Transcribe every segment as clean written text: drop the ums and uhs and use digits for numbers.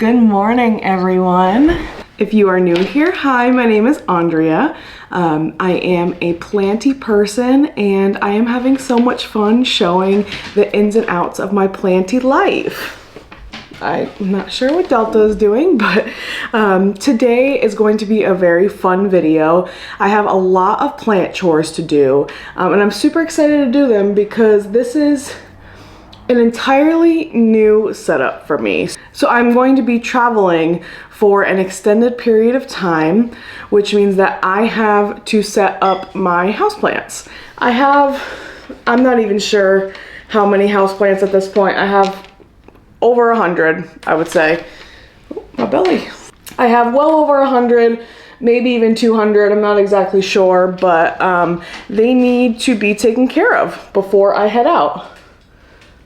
Good morning, everyone. If you are new here, hi, my name is Andrea. I am a planty person and I am having so much fun showing the ins and outs of my planty life. I'm not sure what Delta is doing, but today is going to be a very fun video. I have a lot of plant chores to do, and I'm super excited to do them because this is an entirely new setup for me. So I'm going to be traveling for an extended period of time, which means that I have to set up my houseplants. I'm not even sure how many houseplants at this point. I have over 100, I would say. My belly. I have well over 100, maybe even 200, I'm not exactly sure, but they need to be taken care of before I head out.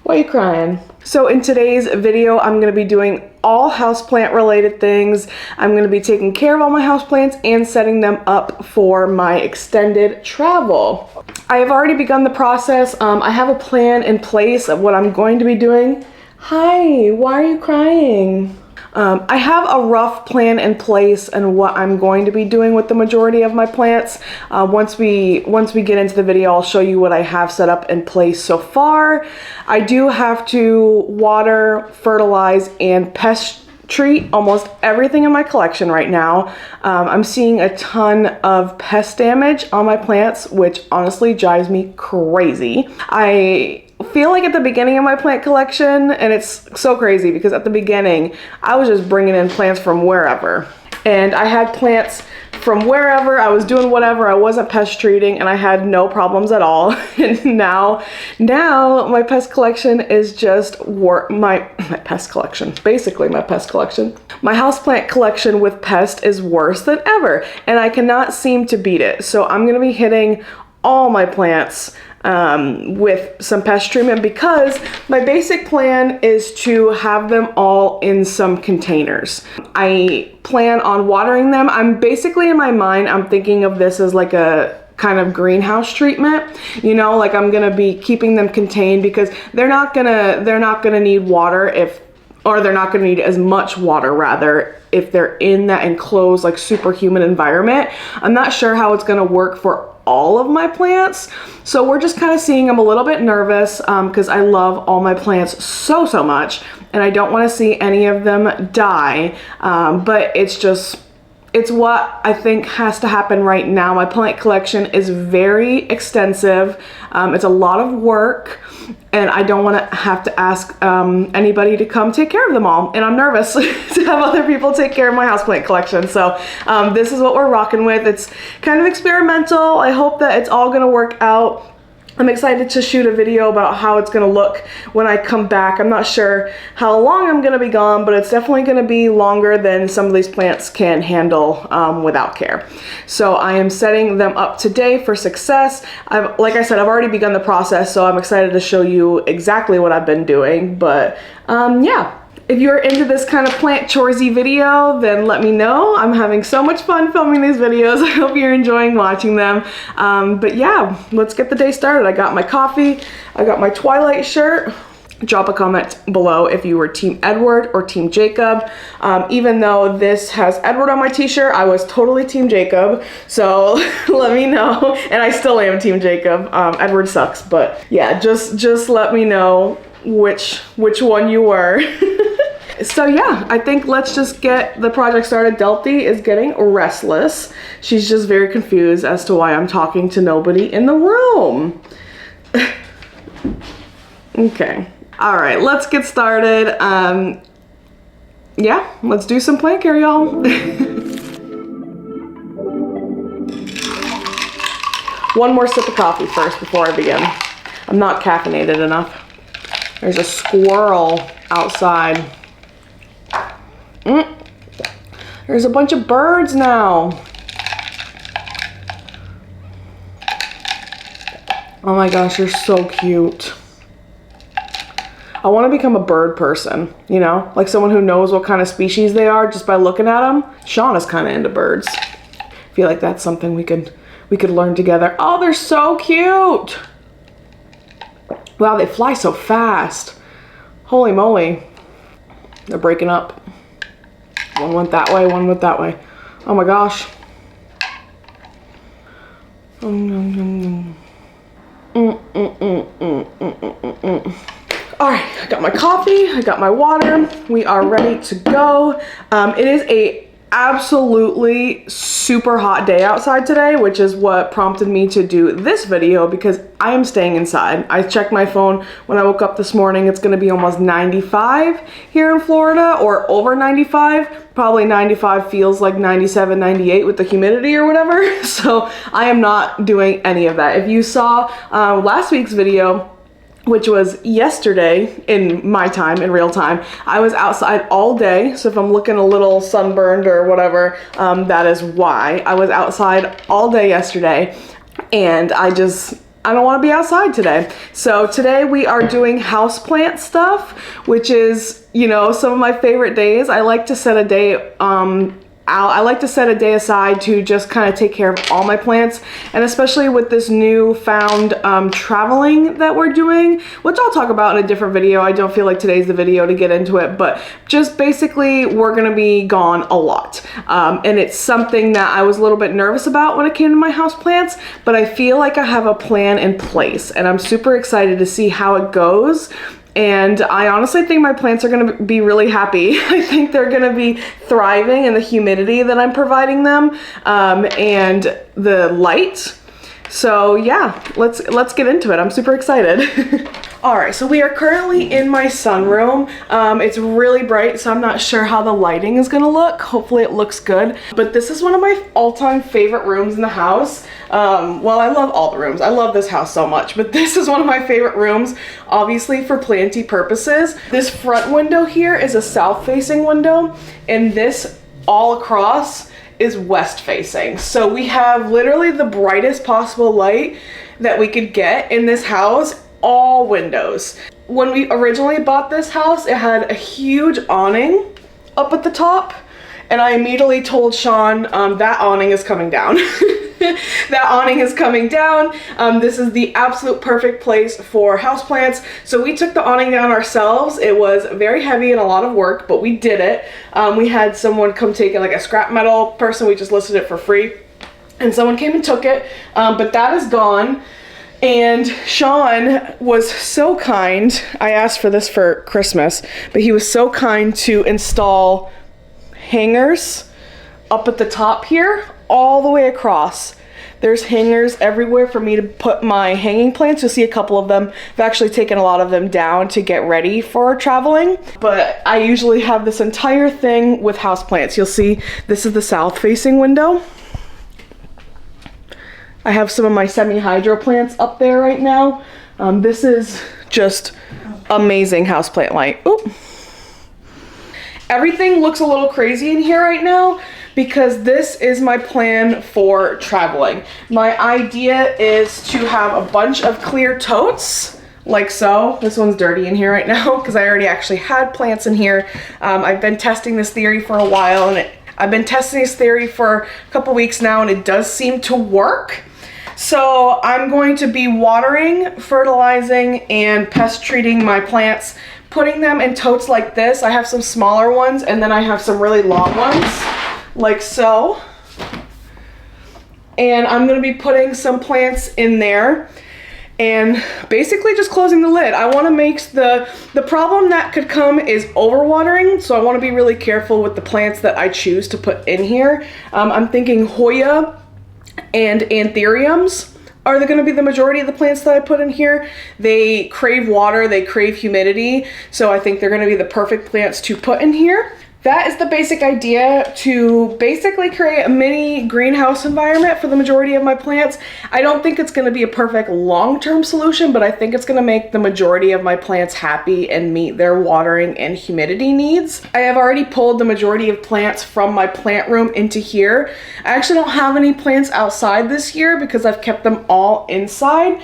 Why are you crying? So in today's video, I'm gonna be doing all houseplant related things. I'm gonna be taking care of all my houseplants and setting them up for my extended travel. I have already begun the process. I have a plan in place of what I'm going to be doing. Hi, why are you crying? I have a rough plan in place and what I'm going to be doing with the majority of my plants. Once we get into the video, I'll show you what I have set up in place so far. I do have to water, fertilize, and pest treat almost everything in my collection right now. I'm seeing a ton of pest damage on my plants, which honestly drives me crazy. I feel like at the beginning of my plant collection, and it's so crazy because at the beginning I was just bringing in plants from wherever, and I had plants from wherever. I was doing whatever, I wasn't pest treating, and I had no problems at all. And now my pest collection is just my pest collection, basically my pest collection. My houseplant collection with pest is worse than ever, and I cannot seem to beat it. So I'm gonna be hitting all my plants with some pest treatment because my basic plan is to have them all in some containers. I plan on watering them. I'm basically, in my mind, I'm thinking of this as like a kind of greenhouse treatment, you know, like I'm gonna be keeping them contained because they're not gonna need water they're not gonna need as much water rather if they're in that enclosed like super humid environment. I'm not sure how it's gonna work for all of my plants, so we're just kind of seeing. I'm a little bit nervous because I love all my plants so much and I don't want to see any of them die, but it's what I think has to happen right now. My plant collection is very extensive. It's a lot of work, and I don't want to have to ask anybody to come take care of them all. And I'm nervous to have other people take care of my houseplant collection. So this is what we're rocking with. It's kind of experimental. I hope that it's all gonna work out. I'm excited to shoot a video about how it's gonna look when I come back. I'm not sure how long I'm gonna be gone, but it's definitely gonna be longer than some of these plants can handle without care. So I am setting them up today for success. Like I said, I've already begun the process, so I'm excited to show you exactly what I've been doing. But yeah. If you're into this kind of plant choresy video, then let me know. I'm having so much fun filming these videos. I hope you're enjoying watching them. But yeah, let's get the day started. I got my coffee, I got my Twilight shirt. Drop a comment below if you were Team Edward or Team Jacob. Even though this has Edward on my t-shirt, I was totally Team Jacob. So let me know. And I still am Team Jacob. Edward sucks, but yeah, just let me know which one you were. So yeah, I think let's just get the project started. Delty is getting restless. She's just very confused as to why I'm talking to nobody in the room. Okay. All right, let's get started. Yeah, let's do some plant care, y'all. One more sip of coffee first before I begin. I'm not caffeinated enough. There's a squirrel outside. There's a bunch of birds now. Oh my gosh, they're so cute. I want to become a bird person, you know, like someone who knows what kind of species they are just by looking at them. Sean is kind of into birds. I feel like that's something we could learn together. Oh, they're so cute. Wow, they fly so fast. Holy moly. They're breaking up. One went that way, one went that way. Oh my gosh. All right, I got my coffee, I got my water. We are ready to go. It is a absolutely super hot day outside today, which is what prompted me to do this video because I am staying inside. I checked my phone when I woke up this morning. It's gonna be almost 95 here in Florida, or over 95. Probably 95 feels like 97, 98 with the humidity or whatever. So I am not doing any of that. If you saw last week's video, which was yesterday in my time, in real time, I was outside all day. So if I'm looking a little sunburned or whatever, that is why. I was outside all day yesterday, and I don't want to be outside today. So today we are doing houseplant stuff, which is, you know, some of my favorite days. I like to set a day I like to set a day aside to just kind of take care of all my plants, and especially with this newfound traveling that we're doing, which I'll talk about in a different video. I don't feel like today's the video to get into it, but just basically we're gonna be gone a lot. And it's something that I was a little bit nervous about when it came to my houseplants, but I feel like I have a plan in place, and I'm super excited to see how it goes. And I honestly think my plants are gonna be really happy. I think they're gonna be thriving in the humidity that I'm providing them, and the light. So yeah, let's get into it. I'm super excited. All right, so we are currently in my sunroom. It's really bright, so I'm not sure how the lighting is gonna look. Hopefully it looks good. But this is one of my all-time favorite rooms in the house. Well, I love all the rooms. I love this house so much, but this is one of my favorite rooms, obviously for planty purposes. This front window here is a south-facing window, and this all across is west-facing. So we have literally the brightest possible light that we could get in this house, all windows. When we originally bought this house, it had a huge awning up at the top, and I immediately told Sean, that awning is coming down. That awning is coming down. This is the absolute perfect place for houseplants. So we took the awning down ourselves. It was very heavy and a lot of work, but we did it. We had someone come take it, like a scrap metal person. We just listed it for free, and someone came and took it, but that is gone. And Sean was so kind. I asked for this for Christmas, but he was so kind to install hangers up at the top here, all the way across. There's hangers everywhere for me to put my hanging plants. You'll see a couple of them. I've actually taken a lot of them down to get ready for traveling, but I usually have this entire thing with houseplants. You'll see this is the south-facing window. I have some of my semi-hydro plants up there right now. This is just amazing houseplant light. Oop. Everything looks a little crazy in here right now because this is my plan for traveling. My idea is to have a bunch of clear totes, like so. This one's dirty in here right now because I already actually had plants in here. I've been testing this theory for a while, and I've been testing this theory for a couple weeks now, and it does seem to work. So I'm going to be watering, fertilizing, and pest treating my plants, putting them in totes like this. I have some smaller ones, and then I have some really long ones, like so. And I'm gonna be putting some plants in there and basically just closing the lid. I wanna make the problem that could come is overwatering, so I wanna be really careful with the plants that I choose to put in here. I'm thinking Hoya and anthuriums are going to be the majority of the plants that I put in here. They crave water, they crave humidity, so I think they're going to be the perfect plants to put in here. That is the basic idea, to basically create a mini greenhouse environment for the majority of my plants. I don't think it's going to be a perfect long-term solution, but I think it's going to make the majority of my plants happy and meet their watering and humidity needs. I have already pulled the majority of plants from my plant room into here. I actually don't have any plants outside this year because I've kept them all inside,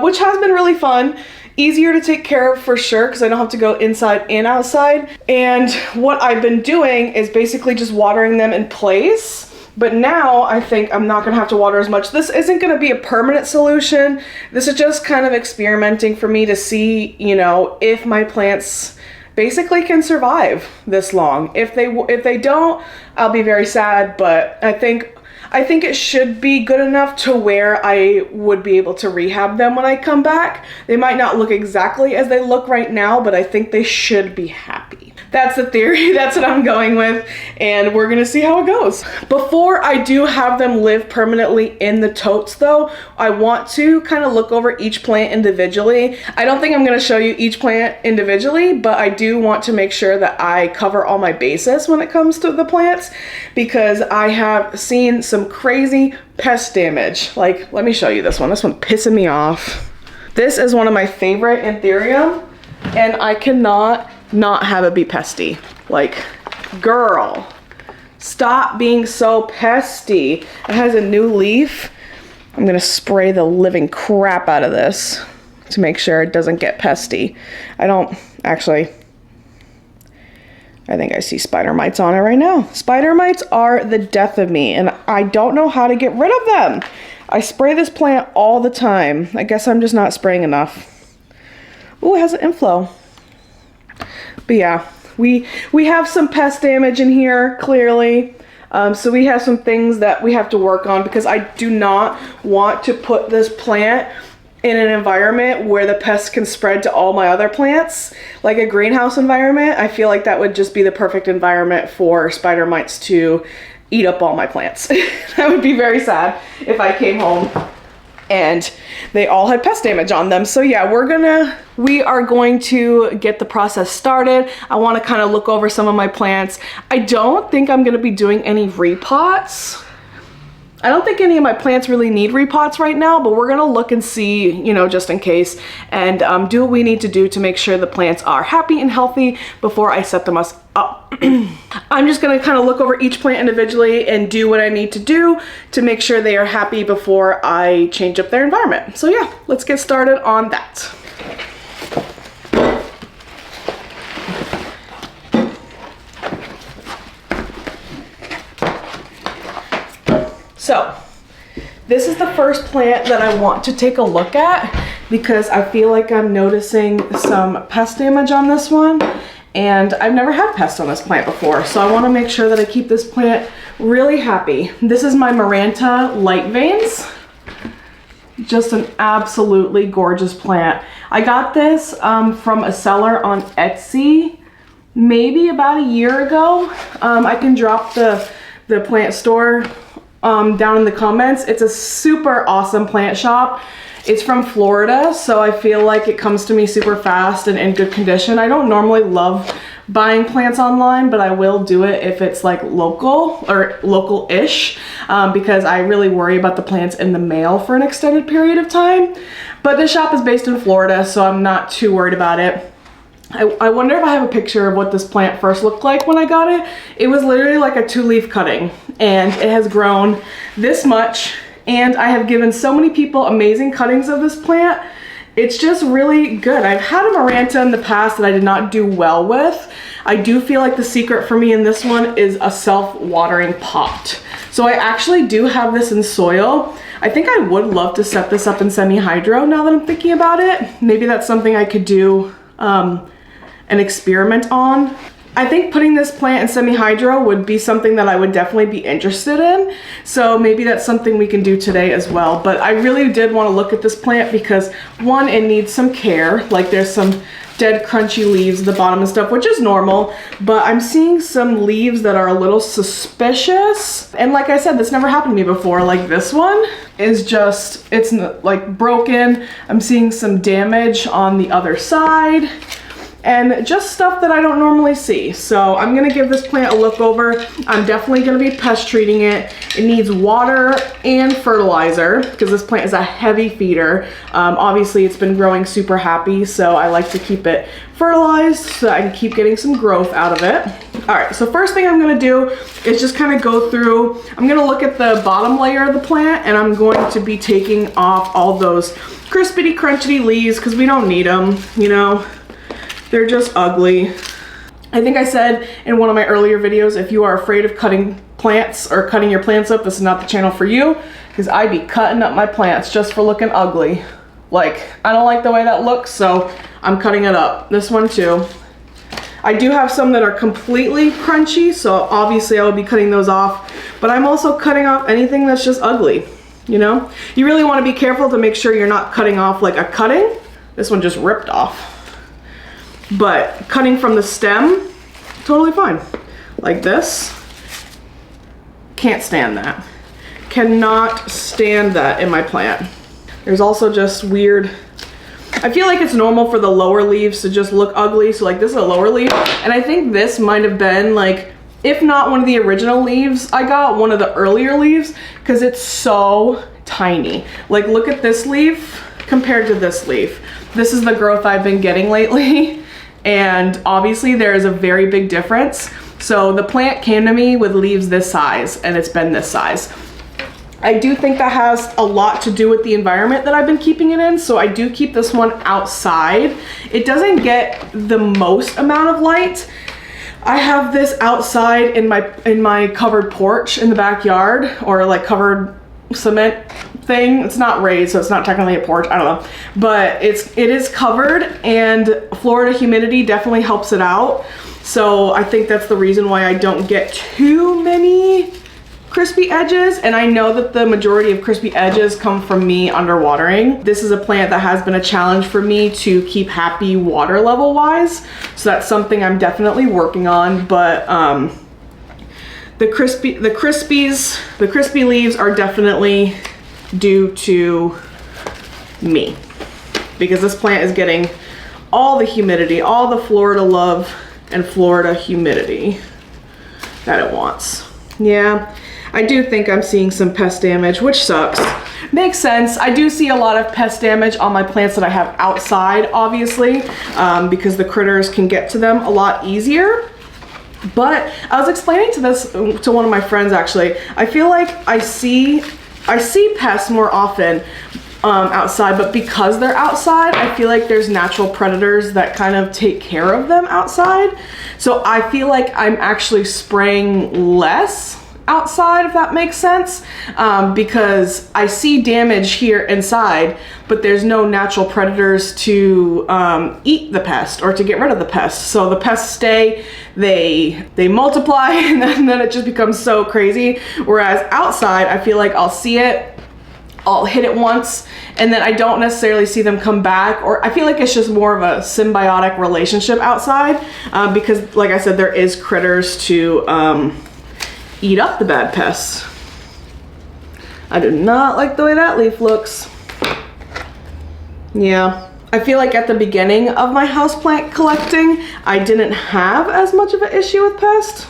which has been really fun. Easier to take care of for sure because I don't have to go inside and outside. And what I've been doing is basically just watering them in place. But now I think I'm not gonna have to water as much. This isn't gonna be a permanent solution. This is just kind of experimenting for me to see, you know, if my plants basically can survive this long. If they don't, I'll be very sad, but I think it should be good enough to where I would be able to rehab them when I come back. They might not look exactly as they look right now, but I think they should be happy. That's the theory, that's what I'm going with, and we're gonna see how it goes. Before I do have them live permanently in the totes though, I want to kind of look over each plant individually. I don't think I'm gonna show you each plant individually, but I do want to make sure that I cover all my bases when it comes to the plants, because I have seen some crazy pest damage. Like, let me show you this one. This one pissing me off. This is one of my favorite Anthurium, and I cannot not have it be pesty. Like, girl, stop being so pesty. It has a new leaf. I'm gonna spray the living crap out of this to make sure it doesn't get pesty. I think I see spider mites on it right now. Spider mites are the death of me, and I don't know how to get rid of them. I spray this plant all the time. I guess I'm just not spraying enough. Ooh, it has an inflow. But yeah, we have some pest damage in here, clearly. So we have some things that we have to work on, because I do not want to put this plant in an environment where the pests can spread to all my other plants. Like a greenhouse environment, I feel like that would just be the perfect environment for spider mites to eat up all my plants. That would be very sad if I came home and they all had pest damage on them. So yeah, we are going to get the process started. I want to kind of look over some of my plants. I don't think I'm going to be doing any repots. I don't think any of my plants really need repots right now, but we're gonna look and see, you know, just in case, and do what we need to do to make sure the plants are happy and healthy before I set them up. I'm just gonna kind of look over each plant individually and do what I need to do to make sure they are happy before I change up their environment. So yeah, let's get started on that. So this is the first plant that I want to take a look at, because I feel like I'm noticing some pest damage on this one, and I've never had pests on this plant before, so I want to make sure that I keep this plant really happy. This is my Maranta light veins. Just an absolutely gorgeous plant. I got this from a seller on Etsy maybe about a year ago. I can drop the plant store down in the comments. It's a super awesome plant shop. It's from Florida, so I feel like it comes to me super fast and in good condition. I don't normally love buying plants online, but I will do it if it's like local or local-ish, because I really worry about the plants in the mail for an extended period of time. But this shop is based in Florida, so I'm not too worried about it. I wonder if I have a picture of what this plant first looked like when I got it. It was literally like a 2-leaf cutting, and it has grown this much, and I have given so many people amazing cuttings of this plant. It's just really good. I've had a Maranta in the past that I did not do well with. I do feel like the secret for me in this one is a self-watering pot. So I actually do have this in soil. I think I would love to set this up in semi-hydro now that I'm thinking about it. Maybe that's something I could do an experiment on. I think putting this plant in semi-hydro would be something that I would definitely be interested in. So maybe that's something we can do today as well. But I really did want to look at this plant because, one, it needs some care. Like, there's some dead crunchy leaves at the bottom and stuff, which is normal, but I'm seeing some leaves that are a little suspicious. And like I said, this never happened to me before. Like, this one is just, it's like broken. I'm seeing some damage on the other side, and just stuff that I don't normally see. So I'm gonna give this plant a look over. I'm definitely gonna be pest treating it. It needs water and fertilizer because this plant is a heavy feeder. Obviously it's been growing super happy, so I like to keep it fertilized so that I can keep getting some growth out of it. All right, so first thing I'm gonna do is just kind of go through, I'm gonna look at the bottom layer of the plant, and I'm going to be taking off all those crispity crunchy leaves because we don't need them, you know? They're just ugly. I think I said in one of my earlier videos, if you are afraid of cutting plants or cutting your plants up, this is not the channel for you, because I'd be cutting up my plants just for looking ugly. Like, I don't like the way that looks, so I'm cutting it up. This one too. I do have some that are completely crunchy, so obviously I will be cutting those off, but I'm also cutting off anything that's just ugly, you know? You really want to be careful to make sure you're not cutting off like a cutting. This one just ripped off. But cutting from the stem, totally fine. Like this, can't stand that. Cannot stand that in my plant. There's also just weird, I feel like it's normal for the lower leaves to just look ugly. So like this is a lower leaf, and I think this might have been like, if not one of the original leaves I got, one of the earlier leaves, because it's so tiny. Like look at this leaf compared to this leaf. This is the growth I've been getting lately, and obviously there is a very big difference. So the plant came to me with leaves this size, and it's been this size. I do think that has a lot to do with the environment that I've been keeping it in. So I do keep this one outside. It doesn't get the most amount of light. I have this outside in my covered porch in the backyard, or like covered cement thing. It's not raised, so it's not technically a porch, I don't know. But it is covered, and Florida humidity definitely helps it out. So I think that's the reason why I don't get too many crispy edges, and I know that the majority of crispy edges come from me underwatering. This is a plant that has been a challenge for me to keep happy water level wise, so that's something I'm definitely working on. But the crispy leaves are definitely due to me, because this plant is getting all the humidity, all the Florida love and Florida humidity that it wants. Yeah, I do think I'm seeing some pest damage, which sucks. Makes sense. I do see a lot of pest damage on my plants that I have outside, obviously, because the critters can get to them a lot easier. But I was explaining to one of my friends, actually. I feel like I see pests more often outside, but because they're outside, I feel like there's natural predators that kind of take care of them outside. So I feel like I'm actually spraying less outside, if that makes sense, because I see damage here inside, but there's no natural predators to eat the pest or to get rid of the pest. So the pests stay, they multiply, and then it just becomes so crazy. Whereas outside, I feel like I'll see it, I'll hit it once, and then I don't necessarily see them come back, or I feel like it's just more of a symbiotic relationship outside, because like I said, there is critters to eat up the bad pests. I do not like the way that leaf looks. Yeah, I feel like at the beginning of my houseplant collecting, I didn't have as much of an issue with pests.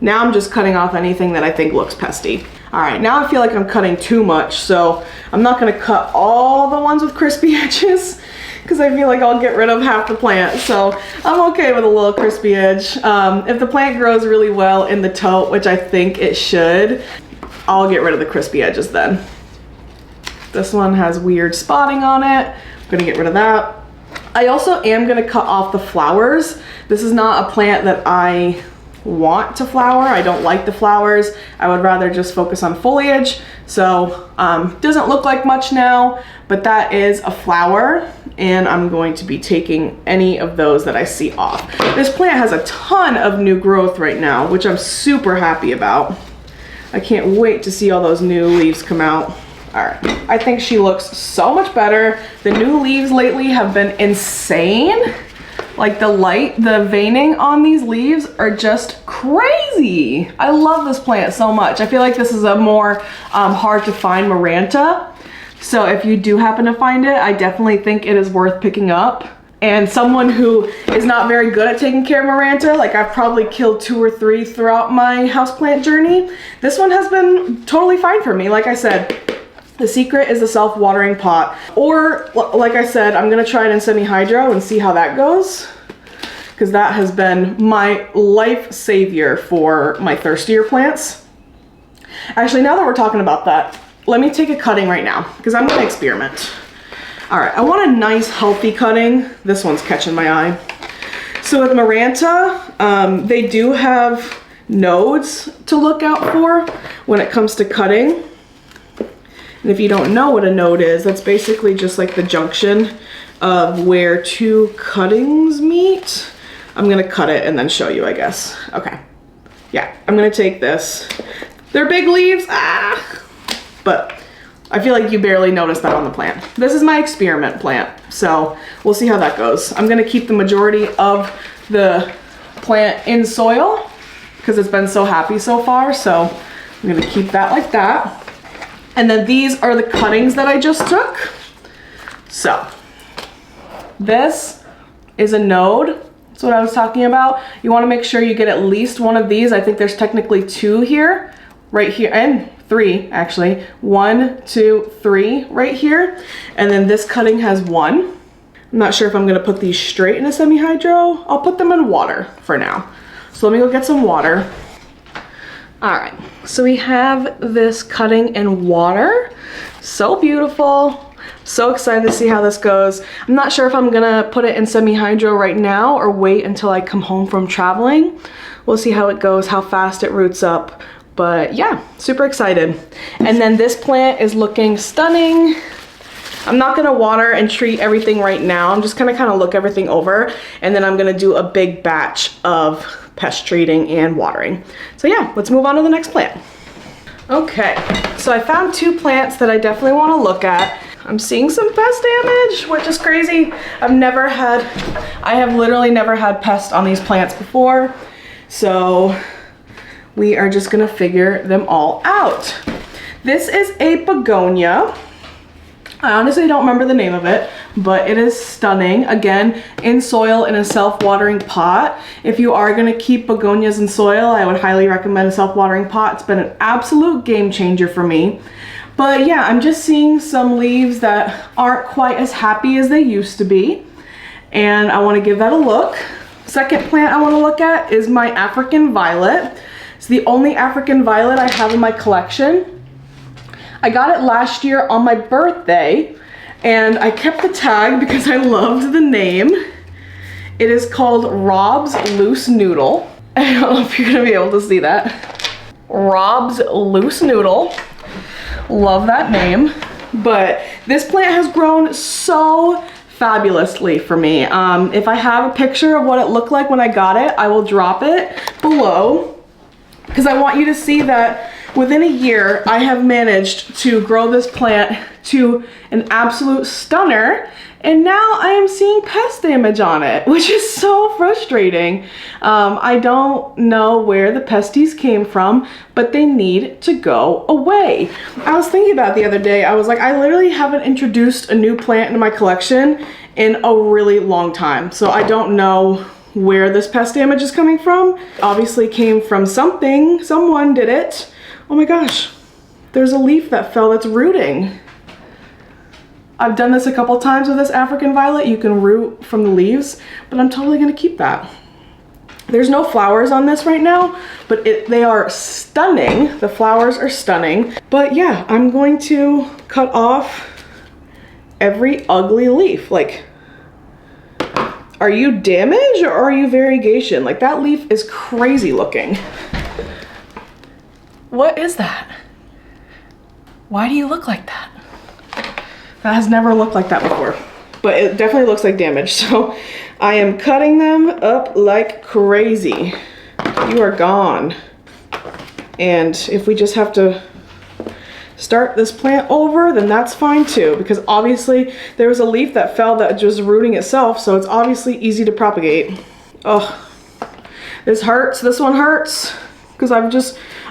Now I'm just cutting off anything that I think looks pesty. All right, now I feel like I'm cutting too much, so I'm not gonna cut all the ones with crispy edges, because I feel like I'll get rid of half the plant. So I'm okay with a little crispy edge. If the plant grows really well in the tote, which I think it should, I'll get rid of the crispy edges then. This one has weird spotting on it. I'm gonna get rid of that. I also am gonna cut off the flowers. This is not a plant that I want to flower. I don't like the flowers. I would rather just focus on foliage. So doesn't look like much now, but that is a flower, and I'm going to be taking any of those that I see off. This plant has a ton of new growth right now, which I'm super happy about. I can't wait to see all those new leaves come out. All right, I think she looks so much better. The new leaves lately have been insane. Like the veining on these leaves are just crazy. I love this plant so much. I feel like this is a more hard to find Maranta. So if you do happen to find it, I definitely think it is worth picking up. And someone who is not very good at taking care of Maranta, like I've probably killed 2 or 3 throughout my houseplant journey, this one has been totally fine for me. Like I said, the secret is a self-watering pot. Or, like I said, I'm gonna try it in semi-hydro and see how that goes, because that has been my life savior for my thirstier plants. Actually, now that we're talking about that, let me take a cutting right now, because I'm gonna experiment. All right, I want a nice healthy cutting. This one's catching my eye. So with Maranta, they do have nodes to look out for when it comes to cutting. And if you don't know what a node is, that's basically just like the junction of where 2 cuttings meet. I'm gonna cut it and then show you, I guess. Okay. Yeah, I'm gonna take this. They're big leaves, but I feel like you barely noticed that on the plant. This is my experiment plant, so we'll see how that goes. I'm gonna keep the majority of the plant in soil because it's been so happy so far, so I'm gonna keep that like that. And then these are the cuttings that I just took. So this is a node. That's what I was talking about. You wanna make sure you get at least one of these. I think there's technically 2 here, right here, and 3 actually. 1, 2, 3 right here. And then this cutting has 1. I'm not sure if I'm gonna put these straight in a semi-hydro. I'll put them in water for now. So let me go get some water. All right, so we have this cutting in water. So beautiful. So excited to see how this goes. I'm not sure if I'm gonna put it in semi-hydro right now or wait until I come home from traveling. We'll see how it goes, how fast it roots up. But yeah, super excited. And then this plant is looking stunning. I'm not gonna water and treat everything right now. I'm just gonna kind of look everything over, and then I'm gonna do a big batch of pest treating and watering. So yeah, let's move on to the next plant. Okay, so I found 2 plants that I definitely wanna look at. I'm seeing some pest damage, which is crazy. I have literally never had pests on these plants before. So we are just gonna figure them all out. This is a begonia. I honestly don't remember the name of it, but it is stunning. Again, in soil in a self-watering pot. If you are gonna keep begonias in soil, I would highly recommend a self-watering pot. It's been an absolute game changer for me. But yeah, I'm just seeing some leaves that aren't quite as happy as they used to be. And I wanna give that a look. Second plant I wanna look at is my African violet. It's the only African violet I have in my collection. I got it last year on my birthday, and I kept the tag because I loved the name. It is called Rob's Loose Noodle. I don't know if you're gonna be able to see that. Rob's Loose Noodle. Love that name. But this plant has grown so fabulously for me. If I have a picture of what it looked like when I got it, I will drop it below, because I want you to see that within a year, I have managed to grow this plant to an absolute stunner, and now I am seeing pest damage on it, which is so frustrating. I don't know where the pesties came from, but they need to go away. I was thinking about it the other day, I was like, I literally haven't introduced a new plant into my collection in a really long time, so I don't know where this pest damage is coming from. Obviously came from something, someone did it. Oh my gosh, there's a leaf that fell that's rooting. I've done this a couple times with this African violet. You can root from the leaves, but I'm totally gonna keep that. There's no flowers on this right now, but they are stunning. The flowers are stunning. But yeah, I'm going to cut off every ugly leaf. Like, are you damaged or are you variegation? Like, that leaf is crazy looking. What is that? Why do you look like that? That has never looked like that before, but it definitely looks like damage. So I am cutting them up like crazy. You are gone. And if we just have to start this plant over, then that's fine too, because obviously there was a leaf that fell that was rooting itself, so it's obviously easy to propagate. Oh, this hurts. This one hurts because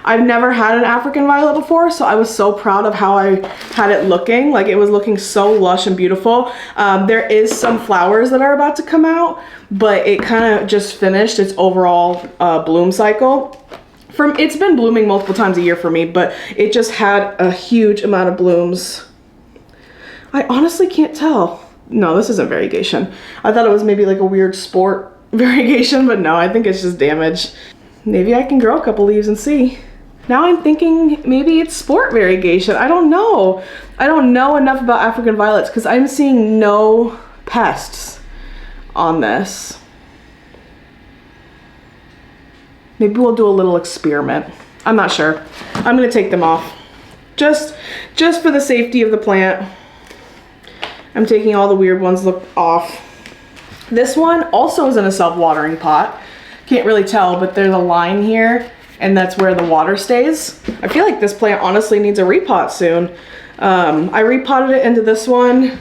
I've never had an African violet before, so I was so proud of how I had it looking. Like, it was looking so lush and beautiful. There is some flowers that are about to come out, but it kind of just finished its overall bloom cycle. It's been blooming multiple times a year for me, but it just had a huge amount of blooms. I honestly can't tell. No, this isn't variegation. I thought it was maybe like a weird sport variegation, but no, I think it's just damage. Maybe I can grow a couple leaves and see. Now I'm thinking maybe it's sport variegation. I don't know. I don't know enough about African violets because I'm seeing no pests on this. Maybe we'll do a little experiment. I'm not sure. I'm gonna take them off. Just for the safety of the plant. I'm taking all the weird ones off. This one also is in a self-watering pot. Can't really tell, but there's a line here, and that's where the water stays. I feel like this plant honestly needs a repot soon. I repotted it into this one a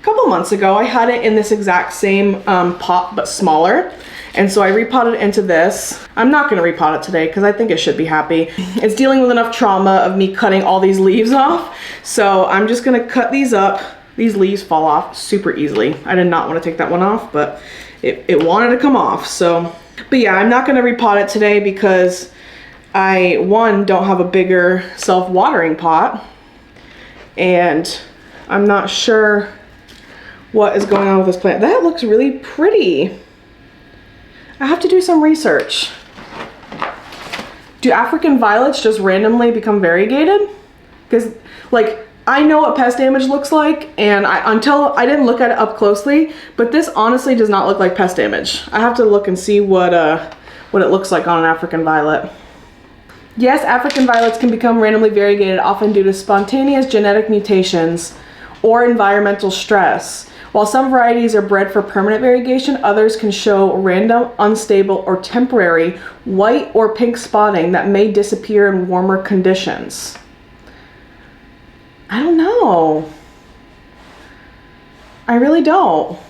couple months ago. I had it in this exact same pot, but smaller. And so I repotted it into this. I'm not gonna repot it today because I think it should be happy. It's dealing with enough trauma of me cutting all these leaves off. So I'm just gonna cut these up. These leaves fall off super easily. I did not want to take that one off, but it wanted to come off. So, but yeah, I'm not gonna repot it today because I, one, don't have a bigger self-watering pot, and I'm not sure what is going on with this plant. That looks really pretty. I have to do some research. Do African violets just randomly become variegated? Because like, I know what pest damage looks like, and until I didn't look at it up closely, but this honestly does not look like pest damage. I have to look and see what it looks like on an African violet. Yes, African violets can become randomly variegated, often due to spontaneous genetic mutations or environmental stress. While some varieties are bred for permanent variegation, others can show random, unstable, or temporary white or pink spotting that may disappear in warmer conditions. I don't know. I really don't.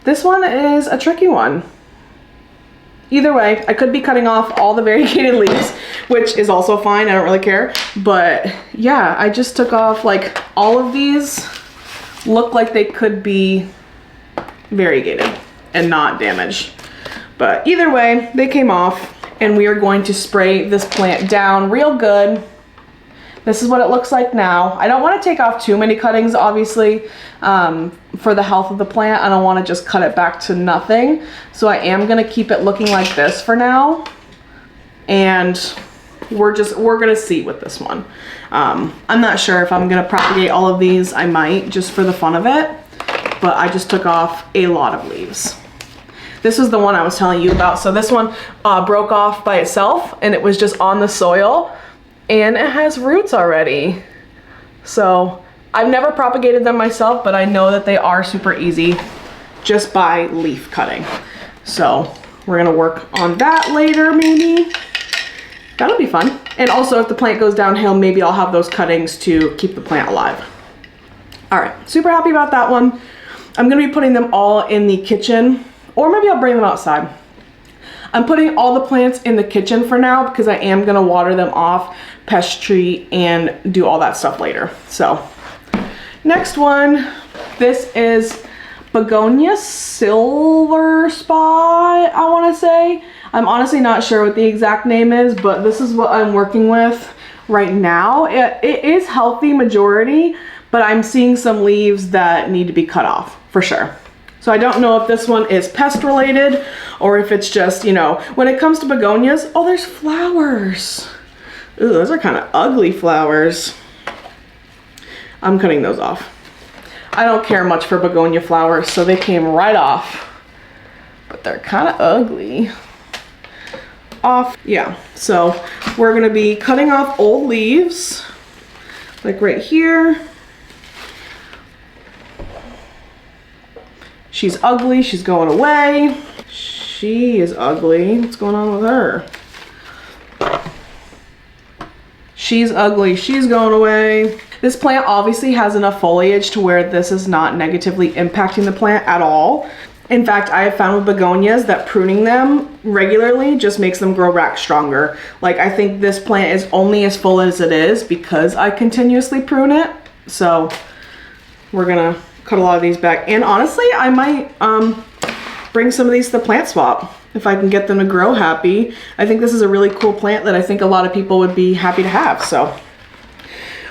This one is a tricky one. Either way, I could be cutting off all the variegated leaves, which is also fine. I don't really care. But yeah, I just took off like all of these. Look like they could be variegated and not damaged. But either way, they came off, and we are going to spray this plant down real good. This is what it looks like now. I don't want to take off too many cuttings, obviously, for the health of the plant. I don't want to just cut it back to nothing. So I am going to keep it looking like this for now. And we're going to see with this one. I'm not sure if I'm going to propagate all of these. I might, just for the fun of it. But I just took off a lot of leaves. This was the one I was telling you about. So this one broke off by itself, and it was just on the soil. And it has roots already. So I've never propagated them myself, but I know that they are super easy just by leaf cutting. So we're gonna work on that later, maybe. That'll be fun. And also if the plant goes downhill, maybe I'll have those cuttings to keep the plant alive. All right, super happy about that one. I'm gonna be putting them all in the kitchen, or maybe I'll bring them outside. I'm putting all the plants in the kitchen for now because I am gonna water them off, pest treat, and do all that stuff later. So next one, this is Begonia Silver Spot, I wanna say. I'm honestly not sure what the exact name is, but this is what I'm working with right now. It is healthy majority, but I'm seeing some leaves that need to be cut off for sure. So I don't know if this one is pest related or if it's just, you know, when it comes to begonias, oh, there's flowers. Ooh, those are kind of ugly flowers. I'm cutting those off. I don't care much for begonia flowers, so they came right off. But they're kind of ugly. Off, yeah. So we're gonna be cutting off old leaves, like right here. She's ugly, she's going away. She is ugly. What's going on with her? She's ugly, she's going away. This plant obviously has enough foliage to where this is not negatively impacting the plant at all. In fact, I have found with begonias that pruning them regularly just makes them grow back stronger. Like, I think this plant is only as full as it is because I continuously prune it. So we're gonna cut a lot of these back. And honestly, I might bring some of these to the plant swap if I can get them to grow happy. I think this is a really cool plant that I think a lot of people would be happy to have. So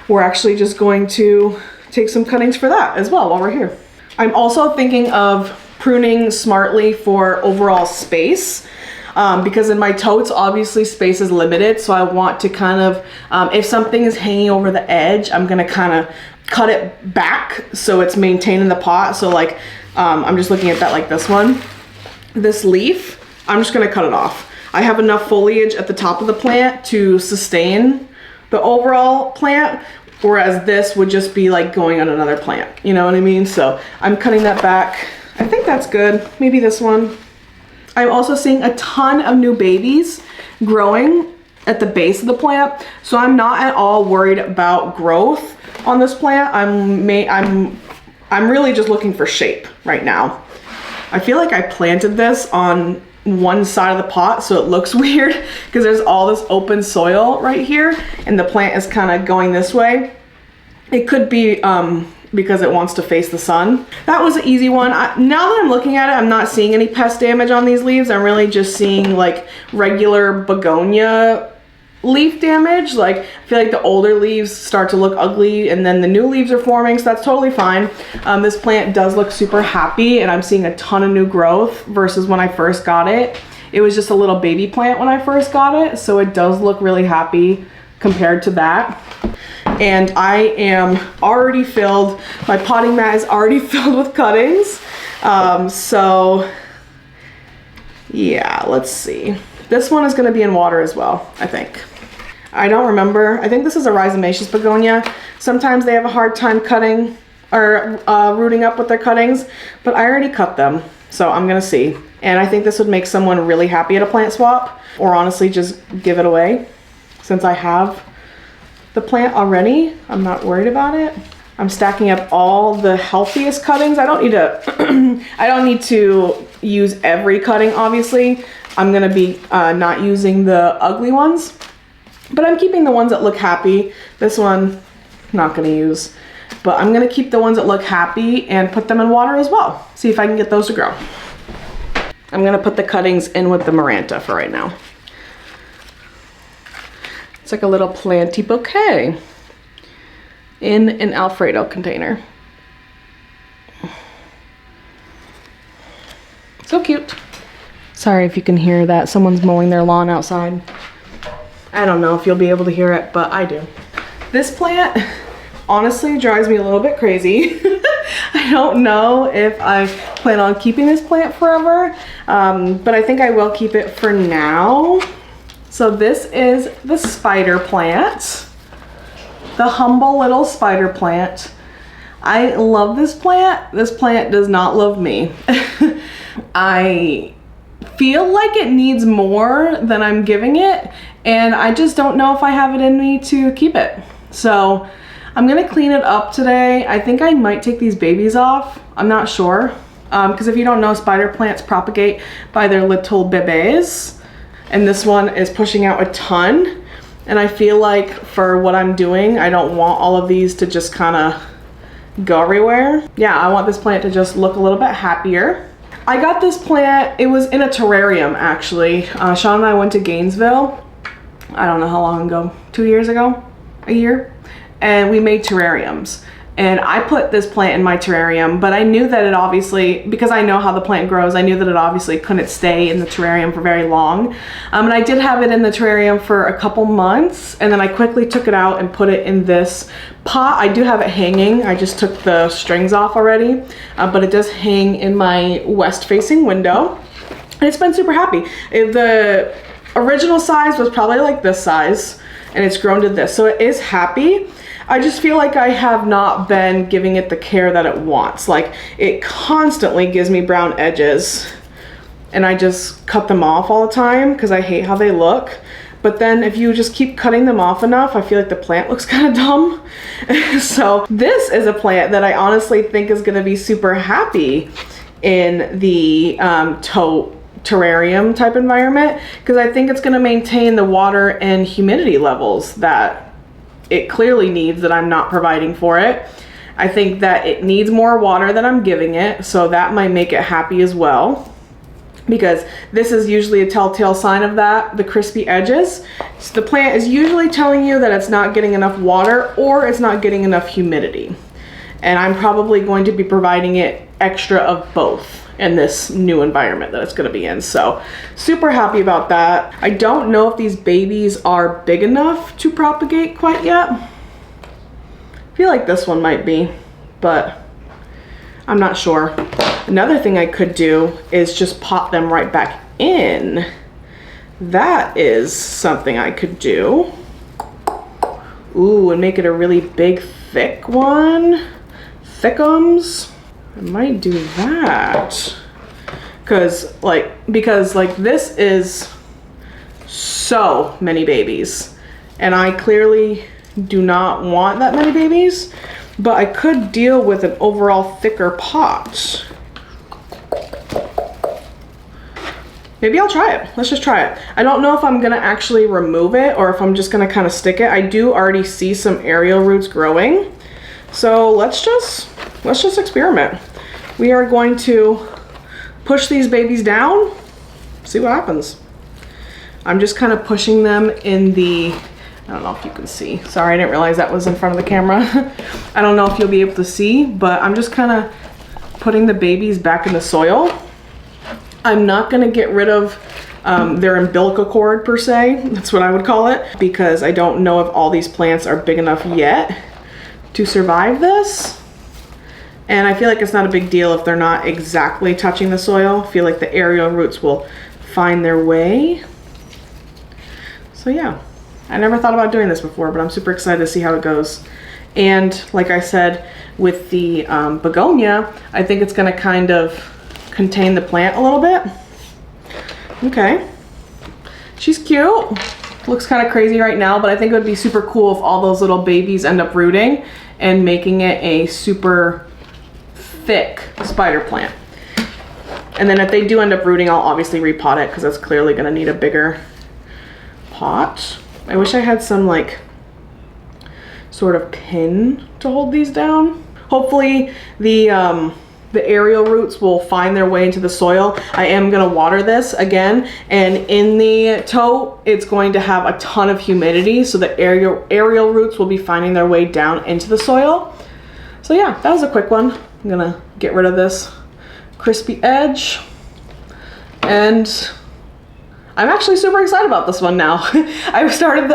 we're actually just going to take some cuttings for that as well while we're here. I'm also thinking of pruning smartly for overall space because in my totes, obviously space is limited. So I want to kind of, if something is hanging over the edge, I'm gonna kind of cut it back so it's maintained in the pot. So like, I'm just looking at that like this one. This leaf, I'm just gonna cut it off. I have enough foliage at the top of the plant to sustain the overall plant, whereas this would just be like going on another plant. You know what I mean? So I'm cutting that back I think that's good. Maybe this one. I'm also seeing a ton of new babies growing at the base of the plant, so I'm not at all worried about growth on this plant. I'm really just looking for shape right now. I feel like I planted this on one side of the pot, so it looks weird because there's all this open soil right here and the plant is kind of going this way. It could be because it wants to face the sun. That was an easy one. Now that I'm looking at it, I'm not seeing any pest damage on these leaves. I'm really just seeing like regular begonia leaf damage. Like, I feel like the older leaves start to look ugly and then the new leaves are forming, so that's totally fine. This plant does look super happy and I'm seeing a ton of new growth versus when I first got it. It was just a little baby plant when I first got it, so it does look really happy compared to that. And I am already filled, my potting mat is already filled with cuttings. So yeah, let's see. This one is gonna be in water as well, I think. I don't remember. I think this is a rhizomaceous begonia. Sometimes they have a hard time cutting or rooting up with their cuttings, but I already cut them, so I'm gonna see. And I think this would make someone really happy at a plant swap, or honestly just give it away. Since I have the plant already, I'm not worried about it. I'm stacking up all the healthiest cuttings. I don't need to, I don't need to use every cutting, obviously. I'm gonna be not using the ugly ones, but I'm keeping the ones that look happy. This one, not gonna use, but I'm gonna keep the ones that look happy and put them in water as well. See if I can get those to grow. I'm gonna put the cuttings in with the Maranta for right now. It's like a little planty bouquet in an Alfredo container. So cute. Sorry if you can hear that. Someone's mowing their lawn outside. I don't know if you'll be able to hear it, but I do. This plant honestly drives me a little bit crazy. I don't know if I plan on keeping this plant forever, but I think I will keep it for now. So this is the spider plant, the humble little spider plant. I love this plant. This plant does not love me. I feel like it needs more than I'm giving it, and I just don't know if I have it in me to keep it. So I'm gonna clean it up today. I think I might take these babies off. I'm not sure, because if you don't know, spider plants propagate by their little bebés. And this one is pushing out a ton. And I feel like for what I'm doing, I don't want all of these to just kind of go everywhere. Yeah, I want this plant to just look a little bit happier. I got this plant, it was in a terrarium actually. Sean and I went to Gainesville, I don't know how long ago, 2 years ago, a year? And we made terrariums. And I put this plant in my terrarium, but I knew that it obviously, because I know how the plant grows, I knew that it obviously couldn't stay in the terrarium for very long. And I did have it in the terrarium for a couple months, and then I quickly took it out and put it in this pot. I do have it hanging. I just took the strings off already, but it does hang in my west-facing window. And it's been super happy. The original size was probably like this size, and it's grown to this, so it is happy. I just feel like I have not been giving it the care that it wants. Like, it constantly gives me brown edges and I just cut them off all the time because I hate how they look. But then if you just keep cutting them off enough, I feel like the plant looks kind of dumb. So this is a plant that I honestly think is gonna be super happy in the terrarium type environment, because I think it's gonna maintain the water and humidity levels that it clearly needs that I'm not providing for it. I think that it needs more water than I'm giving it, so that might make it happy as well, because this is usually a telltale sign of that, the crispy edges. So the plant is usually telling you that it's not getting enough water or it's not getting enough humidity. And I'm probably going to be providing it extra of both in this new environment that it's going to be in. So super happy about that. I don't know if these babies are big enough to propagate quite yet. I feel like this one might be, but I'm not sure. Another thing I could do is just pop them right back in. That is something I could do. Ooh, and make it a really big, thick one. Thickums. I might do that. Because this is so many babies. And I clearly do not want that many babies, but I could deal with an overall thicker pot. Maybe I'll try it. Let's just try it. I don't know if I'm gonna actually remove it or if I'm just gonna kind of stick it. I do already see some aerial roots growing. So let's just experiment. We are going to push these babies down, see what happens. I'm just kind of pushing them in the, I don't know if you can see. Sorry, I didn't realize that was in front of the camera. I don't know if you'll be able to see, but I'm just kind of putting the babies back in the soil. I'm not gonna get rid of their umbilical cord per se, that's what I would call it, because I don't know if all these plants are big enough yet to survive this. And I feel like it's not a big deal if they're not exactly touching the soil. I feel like the aerial roots will find their way. So yeah, I never thought about doing this before, but I'm super excited to see how it goes. And like I said, with the begonia, I think it's gonna kind of contain the plant a little bit. Okay, she's cute. Looks kind of crazy right now, but I think it would be super cool if all those little babies end up rooting and making it a super thick spider plant. And then if they do end up rooting, I'll obviously repot it because that's clearly going to need a bigger pot. I wish I had some like sort of pin to hold these down. Hopefully the aerial roots will find their way into the soil. I am gonna water this again, and in the tote, it's going to have a ton of humidity, so the aerial roots will be finding their way down into the soil. So yeah, that was a quick one. I'm gonna get rid of this crispy edge, and I'm actually super excited about this one now. I started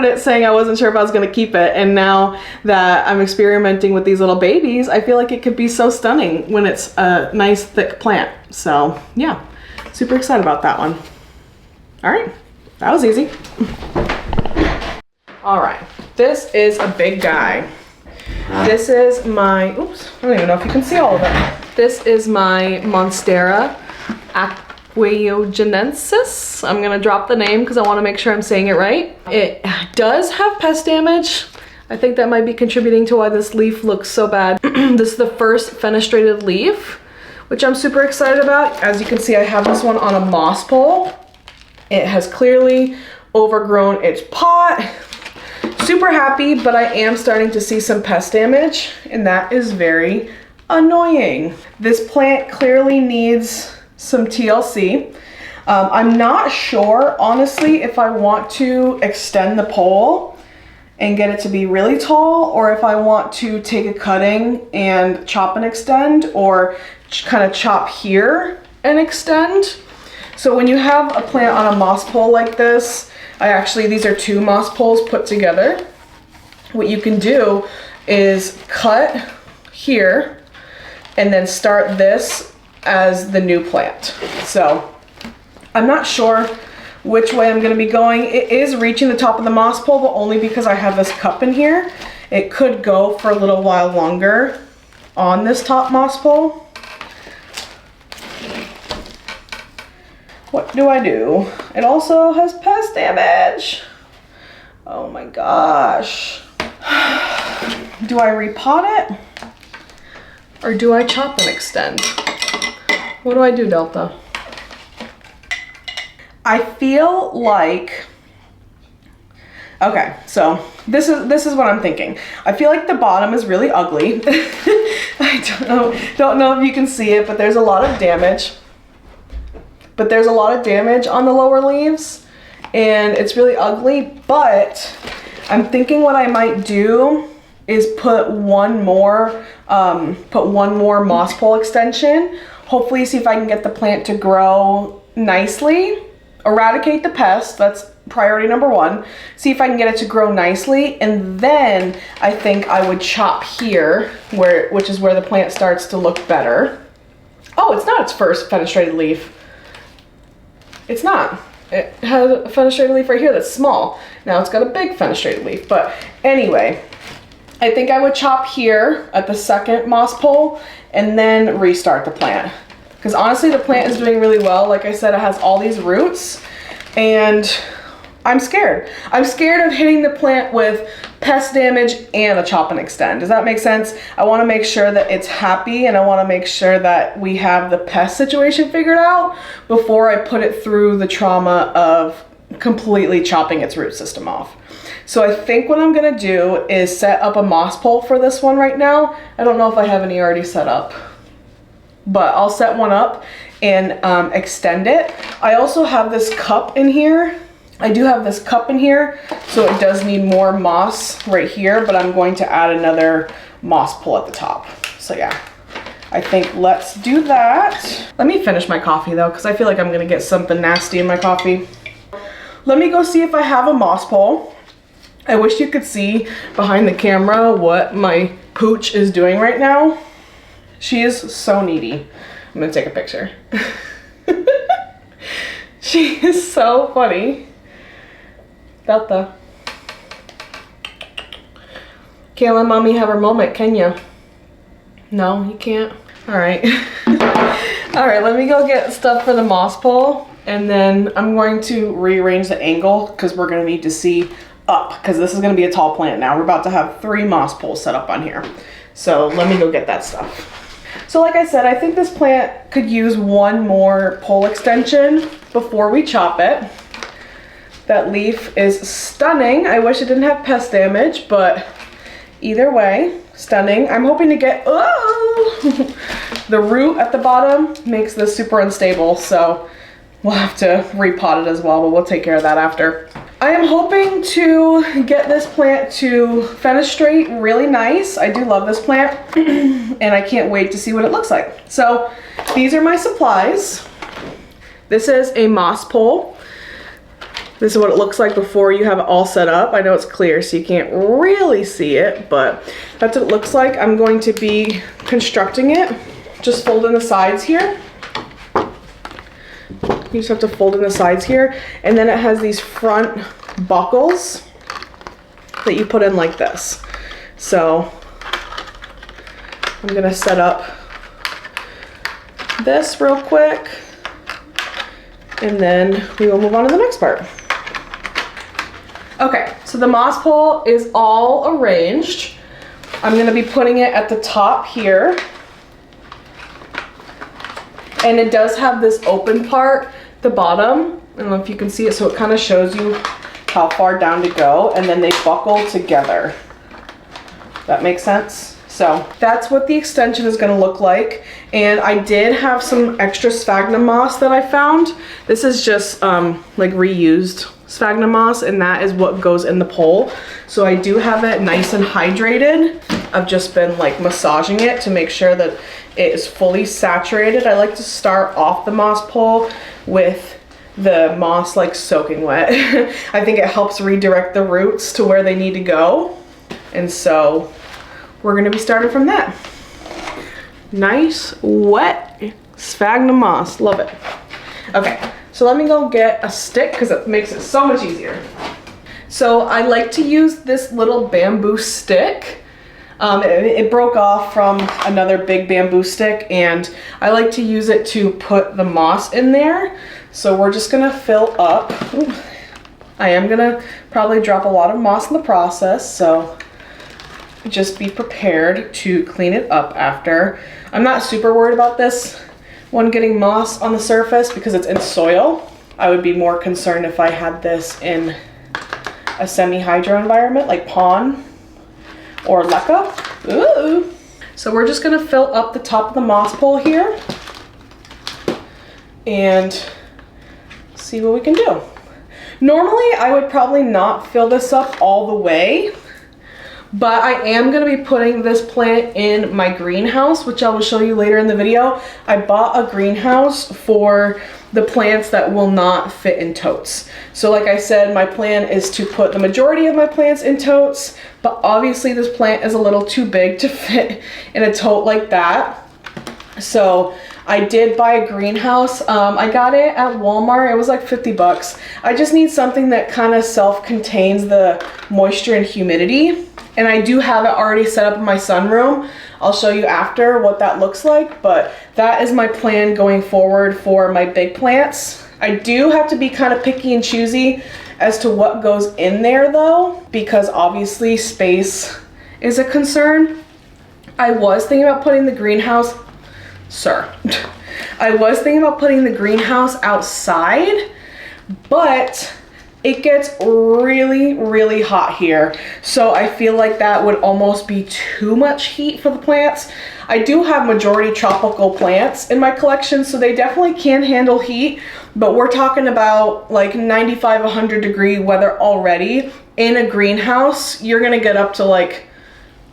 it saying I wasn't sure if I was gonna keep it, and now that I'm experimenting with these little babies, I feel like it could be so stunning when it's a nice thick plant. So yeah, super excited about that one. All right, that was easy. All right, this is a big guy. This is my, oops, I don't even know if you can see all of it. This is my Monstera Aquayogenensis. I'm gonna drop the name because I want to make sure I'm saying it right. It does have pest damage. I think that might be contributing to why this leaf looks so bad. This is the first fenestrated leaf, which I'm super excited about. As you can see, I have this one on a moss pole. It has clearly overgrown its pot. Super happy, but I am starting to see some pest damage, and that is very annoying. This plant clearly needs some TLC. I'm not sure, honestly, if I want to extend the pole and get it to be really tall, or if I want to take a cutting and chop and extend, or kind of chop here and extend. So when you have a plant on a moss pole like this, these are two moss poles put together. What you can do is cut here and then start this as the new plant. So I'm not sure which way I'm going to be going. It is reaching the top of the moss pole, but only because I have this cup in here. It could go for a little while longer on this top moss pole. What do I do? It also has pest damage. Oh my gosh. Do I repot it? Or do I chop and extend? What do I do, Delta? I feel like, okay, so this is what I'm thinking. I feel like the bottom is really ugly. I don't know if you can see it, but there's a lot of damage. But there's a lot of damage on the lower leaves, and it's really ugly. But I'm thinking what I might do is put one more moss pole extension. Hopefully see if I can get the plant to grow nicely, eradicate the pest, that's priority number one. See if I can get it to grow nicely, and then I think I would chop here, which is where the plant starts to look better. Oh, it's not its first fenestrated leaf. It's not. It has a fenestrated leaf right here that's small. Now it's got a big fenestrated leaf, but anyway, I think I would chop here at the second moss pole and then restart the plant. Because honestly, the plant is doing really well. Like I said, it has all these roots and I'm scared. I'm scared of hitting the plant with pest damage and a chop and extend. Does that make sense? I want to make sure that it's happy and I want to make sure that we have the pest situation figured out before I put it through the trauma of completely chopping its root system off. So I think what I'm gonna do is set up a moss pole for this one right now. I don't know if I have any already set up, but I'll set one up and extend it. I also have this cup in here. I do have this cup in here, so it does need more moss right here, but I'm going to add another moss pole at the top. So yeah, I think let's do that. Let me finish my coffee though, because I feel like I'm gonna get something nasty in my coffee. Let me go see if I have a moss pole. I wish you could see behind the camera what my pooch is doing right now. She is so needy. I'm gonna take a picture. She is so funny. Delta. Can't let mommy have her moment, can you? No, you can't. All right. All right, let me go get stuff for the moss pole, and then I'm going to rearrange the angle because we're gonna need to see up, because this is gonna be a tall plant now. We're about to have 3 moss poles set up on here. So let me go get that stuff. So like I said, I think this plant could use 1 more pole extension before we chop it. That leaf is stunning. I wish it didn't have pest damage, but either way, stunning. I'm hoping to get, oh, the root at the bottom makes this super unstable, so we'll have to repot it as well, but we'll take care of that after. I am hoping to get this plant to fenestrate really nice. I do love this plant and I can't wait to see what it looks like. So these are my supplies. This is a moss pole. This is what it looks like before you have it all set up. I know it's clear so you can't really see it, but that's what it looks like. I'm going to be constructing it. Just fold in the sides here. You just have to fold in the sides here, and then it has these front buckles that you put in like this. So I'm gonna set up this real quick, and then we will move on to the next part. Okay, so the moss pole is all arranged. I'm gonna be putting it at the top here. And it does have this open part, the bottom. I don't know if you can see it, so it kind of shows you how far down to go, and then they buckle together. That makes sense? So that's what the extension is gonna look like. And I did have some extra sphagnum moss that I found. This is just like reused sphagnum moss, and that is what goes in the pole. So I do have it nice and hydrated. I've just been like massaging it to make sure that it is fully saturated. I like to start off the moss pole with the moss like soaking wet. I think it helps redirect the roots to where they need to go. And so we're gonna be starting from that. Nice, wet sphagnum moss, love it. Okay, so let me go get a stick because it makes it so much easier. So I like to use this little bamboo stick. It broke off from another big bamboo stick, and I like to use it to put the moss in there. So we're just gonna fill up. Ooh, I am gonna probably drop a lot of moss in the process, so just be prepared to clean it up after. I'm not super worried about this one getting moss on the surface because it's in soil. I would be more concerned if I had this in a semi-hydro environment like pond or leca. Ooh. So we're just gonna fill up the top of the moss pole here and see what we can do. Normally I would probably not fill this up all the way, but I am gonna be putting this plant in my greenhouse, which I will show you later in the video. I bought a greenhouse for the plants that will not fit in totes. So like I said, my plan is to put the majority of my plants in totes, but obviously this plant is a little too big to fit in a tote like that. So I did buy a greenhouse. I got it at Walmart. It was like 50 bucks. I just need something that kind of self-contains the moisture and humidity. And I do have it already set up in my sunroom. I'll show you after what that looks like, but that is my plan going forward for my big plants. I do have to be kind of picky and choosy as to what goes in there though, because obviously space is a concern. I was thinking about putting the greenhouse, I was thinking about putting the greenhouse outside, but it gets really, really hot here. So I feel like that would almost be too much heat for the plants. I do have majority tropical plants in my collection, so they definitely can handle heat, but we're talking about like 95, 100 degree weather already. In a greenhouse, you're gonna get up to like,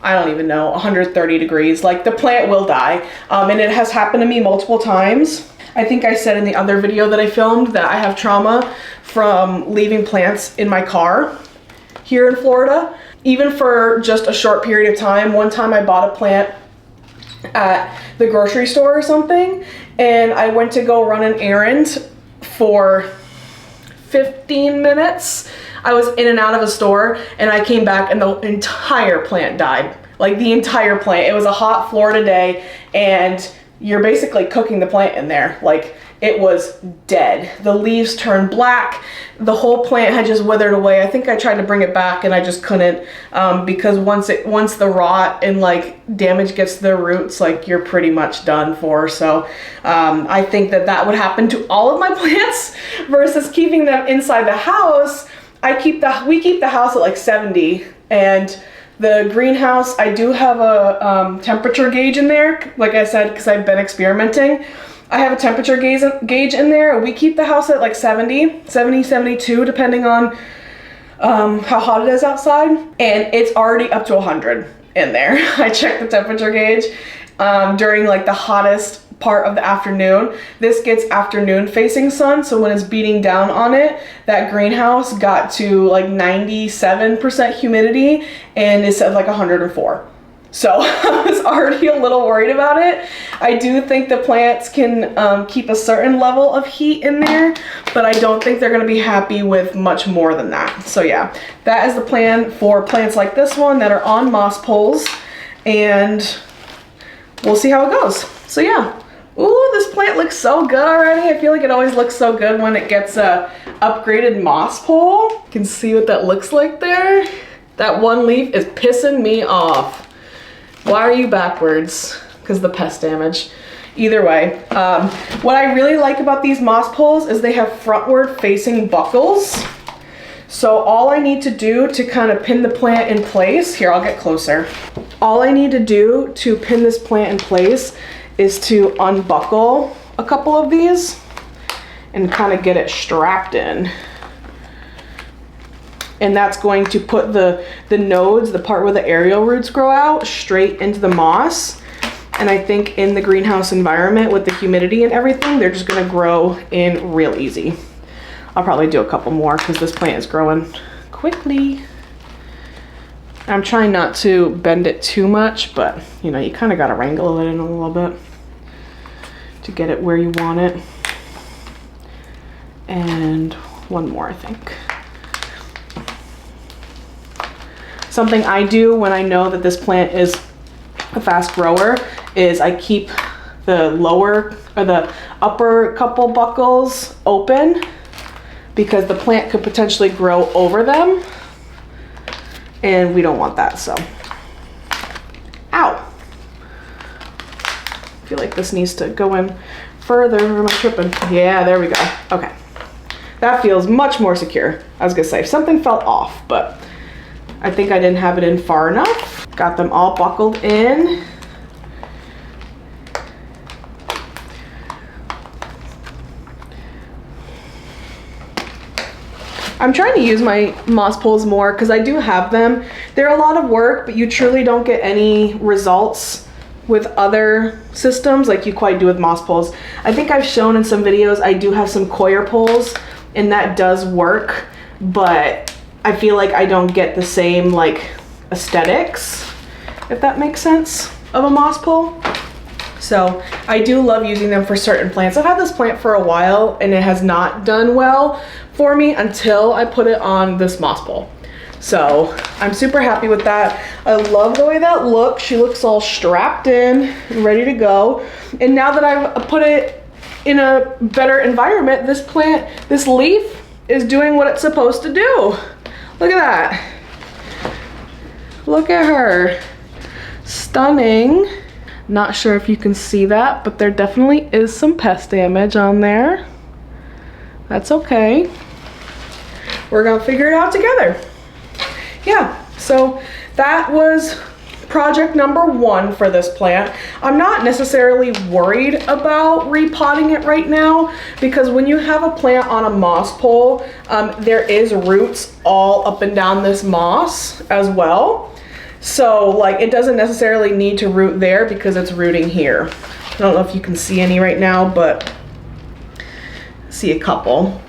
I don't even know, 130 degrees. Like the plant will die. And it has happened to me multiple times. I think I said in the other video that I filmed that I have trauma from leaving plants in my car here in Florida, even for just a short period of time. One time I bought a plant at the grocery store or something, and I went to go run an errand for 15 minutes. I was in and out of a store, and I came back and the entire plant died. Like the entire plant. It was a hot Florida day, and you're basically cooking the plant in there. Like it was dead. The leaves turned black. The whole plant had just withered away. I think I tried to bring it back and I just couldn't, because once the rot and like damage gets to the roots, like you're pretty much done for. So I think that would happen to all of my plants versus keeping them inside the house. We keep the house at like 70, and the greenhouse, I do have a temperature gauge in there, like I said, because I've been experimenting. I have a temperature gauge in there. We keep the house at like 70, 72, depending on how hot it is outside. And it's already up to 100 in there. I checked the temperature gauge during like the hottest part of the afternoon. This gets afternoon facing sun, so when it's beating down on it, that greenhouse got to like 97% humidity and it said like 104. So I was already a little worried about it. I do think the plants can keep a certain level of heat in there, but I don't think they're gonna be happy with much more than that. So yeah, that is the plan for plants like this one that are on moss poles, and we'll see how it goes. So yeah. Ooh, this plant looks so good already. I feel like it always looks so good when it gets a upgraded moss pole. You can see what that looks like there. That one leaf is pissing me off. Why are you backwards? Because the pest damage. Either way, what I really like about these moss poles is they have frontward facing buckles. So all I need to do to kind of pin the plant in place, here, I'll get closer. All I need to do to pin this plant in place is to unbuckle a couple of these and kind of get it strapped in. And that's going to put the nodes, the part where the aerial roots grow out, straight into the moss. And I think in the greenhouse environment with the humidity and everything, they're just gonna grow in real easy. I'll probably do a couple more because this plant is growing quickly. I'm trying not to bend it too much, but you know, you kind of got to wrangle it in a little bit to get it where you want it. And one more, I think. Something I do when I know that this plant is a fast grower is I keep the lower or the upper couple buckles open because the plant could potentially grow over them, and we don't want that. So, ow. I feel like this needs to go in further. Am I tripping? Yeah, there we go. Okay. That feels much more secure. I was gonna say, something felt off, but I think I didn't have it in far enough. Got them all buckled in. I'm trying to use my moss poles more because I do have them. They're a lot of work, but you truly don't get any results with other systems like you quite do with moss poles. I think I've shown in some videos I do have some coir poles, and that does work, but I feel like I don't get the same like aesthetics, if that makes sense, of a moss pole. So I do love using them for certain plants. I've had this plant for a while and it has not done well for me until I put it on this moss pole. So I'm super happy with that. I love the way that looks. She looks all strapped in and ready to go. And now that I've put it in a better environment, this plant, this leaf is doing what it's supposed to do. Look at that. Look at her. Stunning. Not sure if you can see that, but there definitely is some pest damage on there. That's okay. We're gonna figure it out together. Yeah, so that was project number 1 for this plant. I'm not necessarily worried about repotting it right now, because when you have a plant on a moss pole, there is roots all up and down this moss as well. So like it doesn't necessarily need to root there because it's rooting here. I don't know if you can see any right now, but see a couple.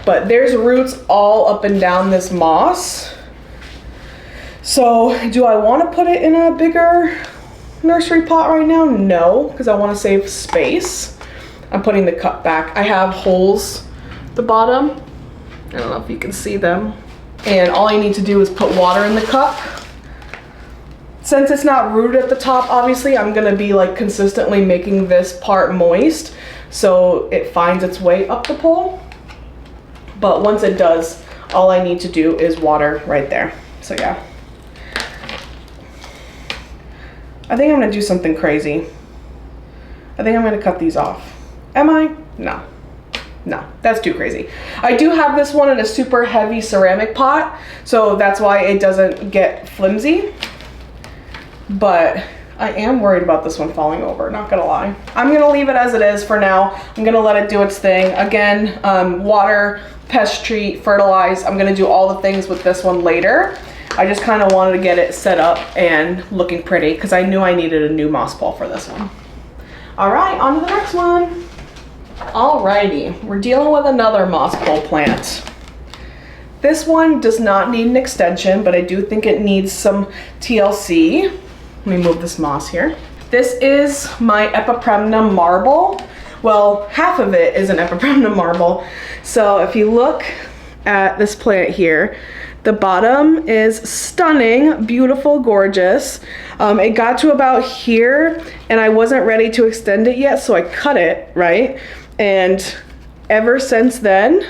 But there's roots all up and down this moss. So do I want to put it in a bigger nursery pot right now? No, because I want to save space. I'm putting the cup back. I have holes at the bottom. I don't know if you can see them. And all I need to do is put water in the cup. Since it's not rooted at the top, obviously, I'm going to be like consistently making this part moist so it finds its way up the pole. But once it does, all I need to do is water right there. So yeah. I think I'm gonna do something crazy. I think I'm gonna cut these off. Am I? No. No, that's too crazy. I do have this one in a super heavy ceramic pot, so that's why it doesn't get flimsy. But I am worried about this one falling over, not gonna lie. I'm gonna leave it as it is for now. I'm gonna let it do its thing. Again, water, pest treat, fertilize. I'm gonna do all the things with this one later. I just kind of wanted to get it set up and looking pretty because I knew I needed a new moss pole for this one. All right, on to the next one. Alrighty, we're dealing with another moss pole plant. This one does not need an extension, but I do think it needs some TLC. Let me move this moss here. This is my Epipremna marble. Well, half of it is an Epipremna marble. So if you look at this plant here, the bottom is stunning, beautiful, gorgeous. It got to about here and I wasn't ready to extend it yet, so I cut it, right? And ever since then,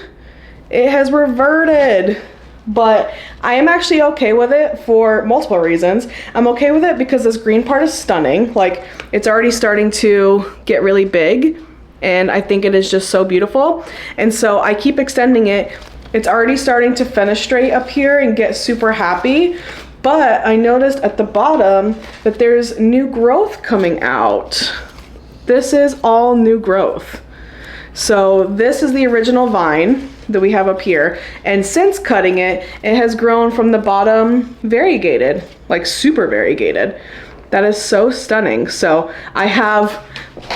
it has reverted. But I am actually okay with it for multiple reasons. I'm okay with it because this green part is stunning. Like, it's already starting to get really big and I think it is just so beautiful. And so I keep extending it. It's already starting to fenestrate up here and get super happy. But I noticed at the bottom that there's new growth coming out. This is all new growth. So this is the original vine that we have up here. And since cutting it, it has grown from the bottom variegated, like super variegated. That is so stunning. So I have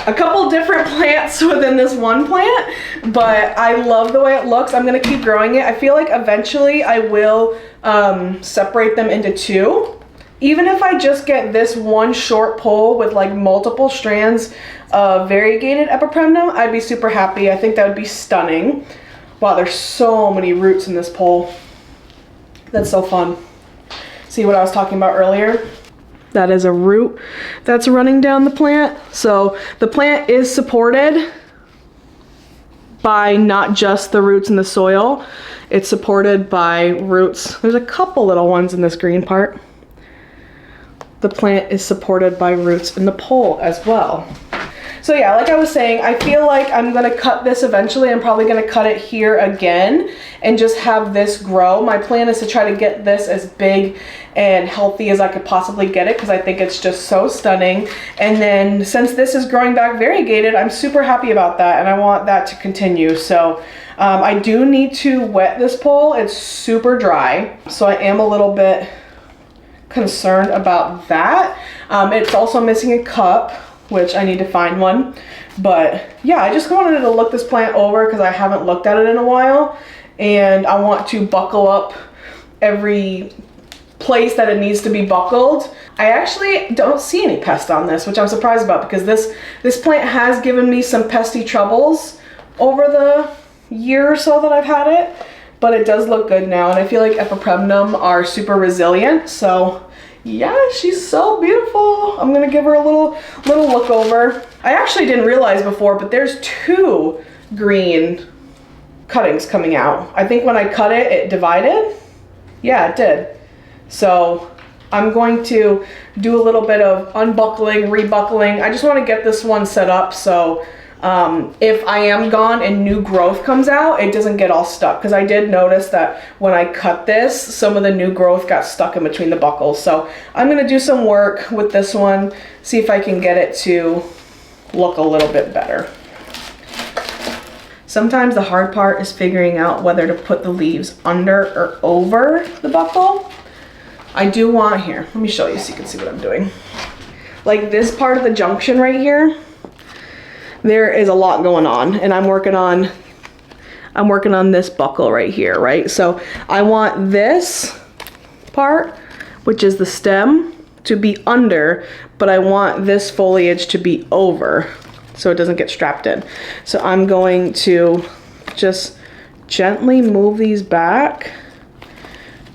a couple different plants within this one plant, but I love the way it looks. I'm gonna keep growing it. I feel like eventually I will separate them into two. Even if I just get this one short pole with like multiple strands of variegated Epipremna, I'd be super happy. I think that would be stunning. Wow, there's so many roots in this pole. That's so fun. See what I was talking about earlier? That is a root that's running down the plant. So the plant is supported by not just the roots in the soil. It's supported by roots. There's a couple little ones in this green part. The plant is supported by roots in the pole as well. So yeah, like I was saying, I feel like I'm gonna cut this eventually. I'm probably gonna cut it here again and just have this grow. My plan is to try to get this as big and healthy as I could possibly get it because I think it's just so stunning. And then since this is growing back variegated, I'm super happy about that and I want that to continue. So I do need to wet this pole. It's super dry, so I am a little bit concerned about that. It's also missing a cup, which I need to find one. But yeah, I just wanted to look this plant over because I haven't looked at it in a while and I want to buckle up every place that it needs to be buckled. I actually don't see any pests on this, which I'm surprised about because this plant has given me some pesty troubles over the year or so that I've had it. but it does look good now. And I feel like Epipremnum are super resilient. So yeah, she's so beautiful. I'm gonna give her a little look over. I actually didn't realize before, but there's 2 green cuttings coming out. I think when I cut it, it divided. Yeah, it did. So I'm going to do a little bit of unbuckling, rebuckling. I just want to get this one set up so if I am gone and new growth comes out, it doesn't get all stuck. Because I did notice that when I cut this, some of the new growth got stuck in between the buckles. So I'm going to do some work with this one, see if I can get it to look a little bit better. Sometimes the hard part is figuring out whether to put the leaves under or over the buckle. I do want, here, let me show you so you can see what I'm doing. Like this part of the junction right here, there is a lot going on, and I'm working on this buckle right here, right? So I want this part, which is the stem, to be under, but I want this foliage to be over so it doesn't get strapped in. So I'm going to just gently move these back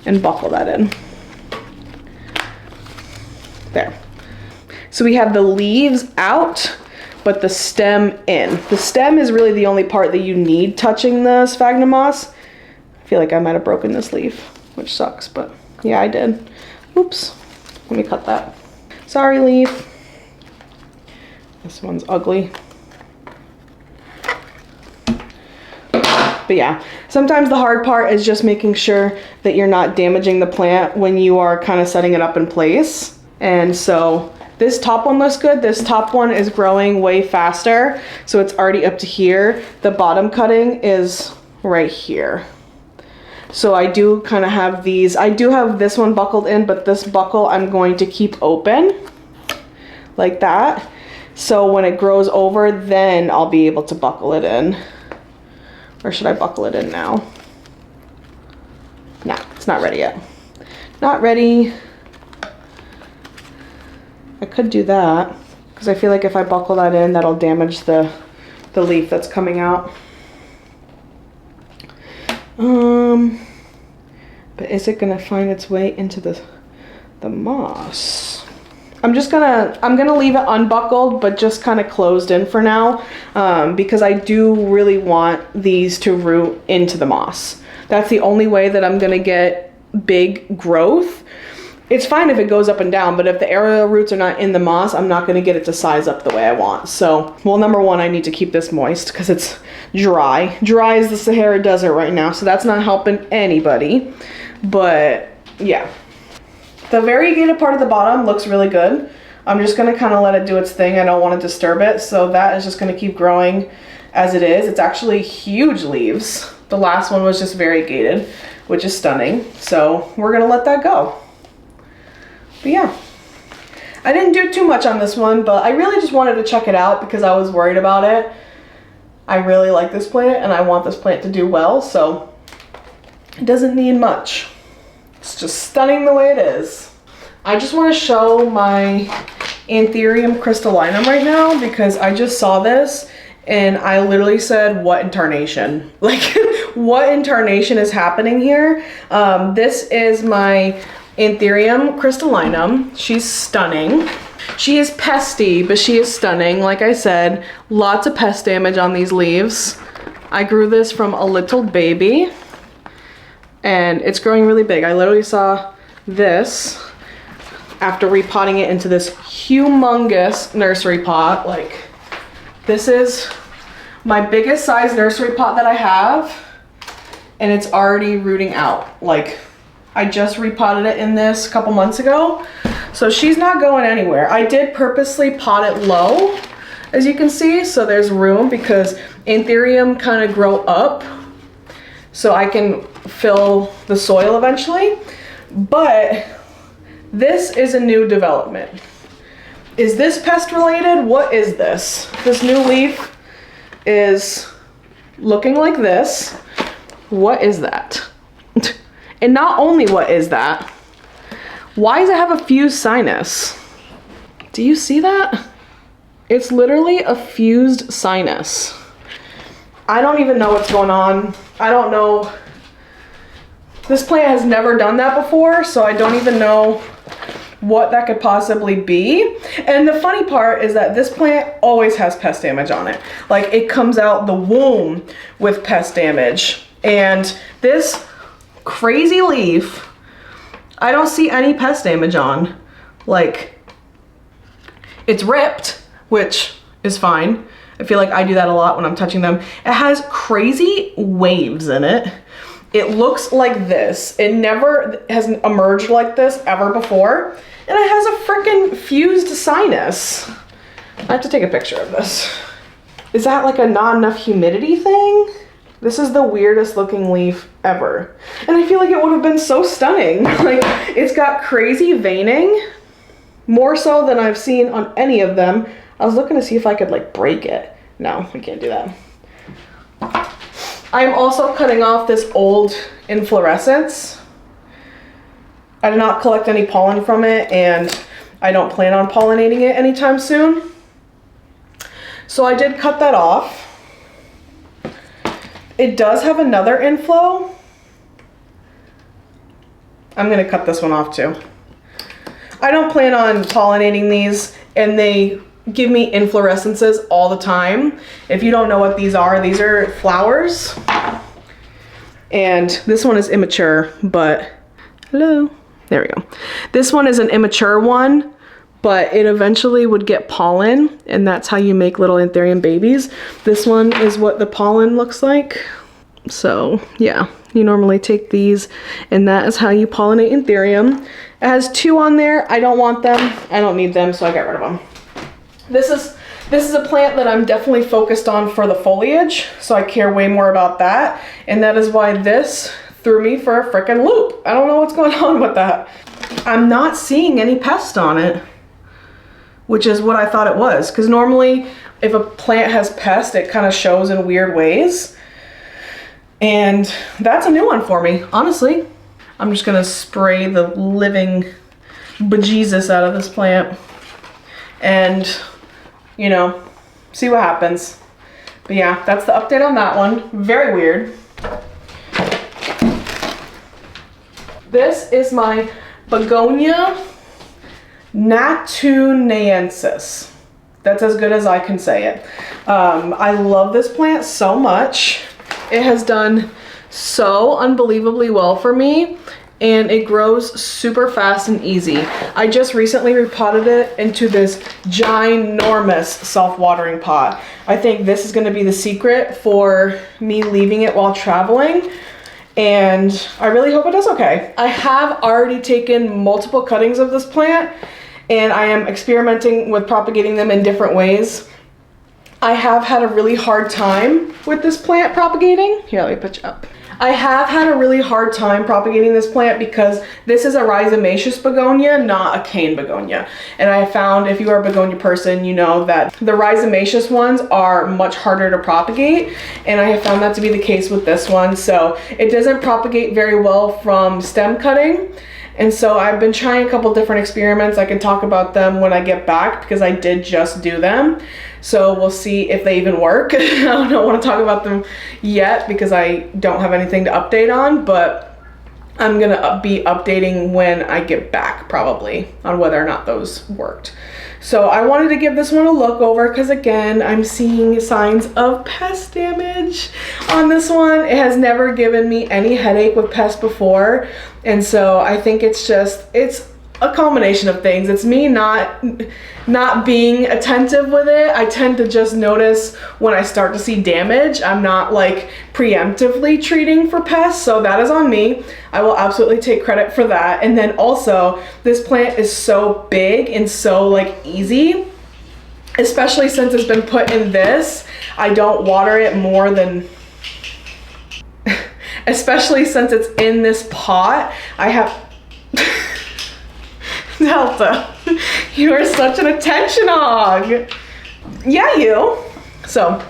and buckle that in. There. So we have the leaves out, but the stem in. The stem is really the only part that you need touching the sphagnum moss. I feel like I might have broken this leaf, which sucks, but yeah, I did. Oops. Let me cut that. Sorry, leaf. This one's ugly. But yeah, sometimes the hard part is just making sure that you're not damaging the plant when you are kind of setting it up in place. And so this top one looks good. This top one is growing way faster. So it's already up to here. The bottom cutting is right here. So I do kind of have these. I do have this one buckled in, but this buckle I'm going to keep open like that. So when it grows over, then I'll be able to buckle it in. Or should I buckle it in now? Nah, it's not ready yet. Not ready. I could do that because I feel like if I buckle that in, that'll damage the leaf that's coming out. But is it gonna find its way into the moss? I'm gonna leave it unbuckled, but just kind of closed in for now, because I do really want these to root into the moss. That's the only way that I'm gonna get big growth. It's fine if it goes up and down, but if the aerial roots are not in the moss, I'm not gonna get it to size up the way I want. So, well, number one, I need to keep this moist because it's dry. Dry as the Sahara Desert right now, so that's not helping anybody. But yeah. The variegated part of the bottom looks really good. I'm just gonna kind of let it do its thing. I don't want to disturb it, so that is just gonna keep growing as it is. It's actually huge leaves. The last one was just variegated, which is stunning. So we're gonna let that go. But yeah, I didn't do too much on this one, but I really just wanted to check it out because I was worried about it. I really like this plant and I want this plant to do well, so it doesn't need much. It's just stunning the way it is. I just want to show my Anthurium crystallinum right now because I just saw this and I literally said, what in tarnation? Like, what in tarnation is happening here? This is my Anthurium crystallinum. She's stunning. She is pesty, but she is stunning. Like I said, lots of pest damage on these leaves. I grew this from a little baby and it's growing really big. I literally saw this after repotting it into this humongous nursery pot. Like, this is my biggest size nursery pot that I have and it's already rooting out. Like, I just repotted it in this a couple months ago. So she's not going anywhere. I did purposely pot it low, as you can see, so there's room because Anthurium kind of grow up so I can fill the soil eventually. But this is a new development. Is this pest related? What is this? This new leaf is looking like this. What is that? And not only what is that, why does it have a fused sinus? Do you see that? It's literally a fused sinus. I don't even know what's going on. I don't know This plant has never done that before, so I don't even know what that could possibly be. And the funny part is that this plant always has pest damage on it. Like, it comes out the womb with pest damage. And this crazy leaf, I don't see any pest damage on. Like, it's ripped, which is fine. I feel like I do that a lot when I'm touching them. It has crazy waves in it. It looks like this. It never has emerged like this ever before. And it has a freaking fused sinus. I have to take a picture of this. Is that like a not enough humidity thing? This is the weirdest looking leaf ever. And I feel like it would have been so stunning. Like, it's got crazy veining, more so than I've seen on any of them. I was looking to see if I could like break it. No, we can't do that. I'm also cutting off this old inflorescence. I did not collect any pollen from it, and I don't plan on pollinating it anytime soon. So I did cut that off. It does have another inflow. I'm gonna cut this one off too. I don't plan on pollinating these, and they give me inflorescences all the time. If you don't know what these are flowers. And this one is immature, but hello. There we go. This one is an immature one, but it eventually would get pollen, and that's how you make little anthurium babies. This one is what the pollen looks like. So yeah, you normally take these, and that is how you pollinate anthurium. It has 2 on there. I don't want them. I don't need them, so I got rid of them. This is a plant that I'm definitely focused on for the foliage, so I care way more about that. And that is why this threw me for a freaking loop. I don't know what's going on with that. I'm not seeing any pest on it, which is what I thought it was. Because normally if a plant has pest, it kind of shows in weird ways. And that's a new one for me, honestly. I'm just gonna spray the living bejesus out of this plant and, you know, see what happens. But yeah, that's the update on that one. Very weird. This is my Begonia natunaensis. That's as good as I can say it. I love this plant so much. It has done so unbelievably well for me, and it grows super fast and easy. I just recently repotted it into this ginormous self-watering pot. I think this is gonna be the secret for me leaving it while traveling, and I really hope it does okay. I have already taken multiple cuttings of this plant, and I am experimenting with propagating them in different ways. I have had a really hard time with this plant propagating. Here, let me put you up. I have had a really hard time propagating this plant because this is a rhizomaceous begonia, not a cane begonia. And I found, if you are a begonia person, you know that the rhizomaceous ones are much harder to propagate. And I have found that to be the case with this one. So it doesn't propagate very well from stem cutting. And so I've been trying a couple different experiments. I can talk about them when I get back because I did just do them. So we'll see if they even work. I don't want to talk about them yet because I don't have anything to update on, but I'm gonna be updating when I get back probably on whether or not those worked. So I wanted to give this one a look over because again, I'm seeing signs of pest damage on this one. It has never given me any headache with pests before. And so I think it's a combination of things. It's me not being attentive with it. I tend to just notice when I start to see damage. I'm not like preemptively treating for pests, so that is on me. I will absolutely take credit for that. And then also, this plant is so big and so like easy, especially since it's been put in this. I don't water it more than especially since it's in this pot. I have Delta, you are such an attention hog. Yeah, you. So,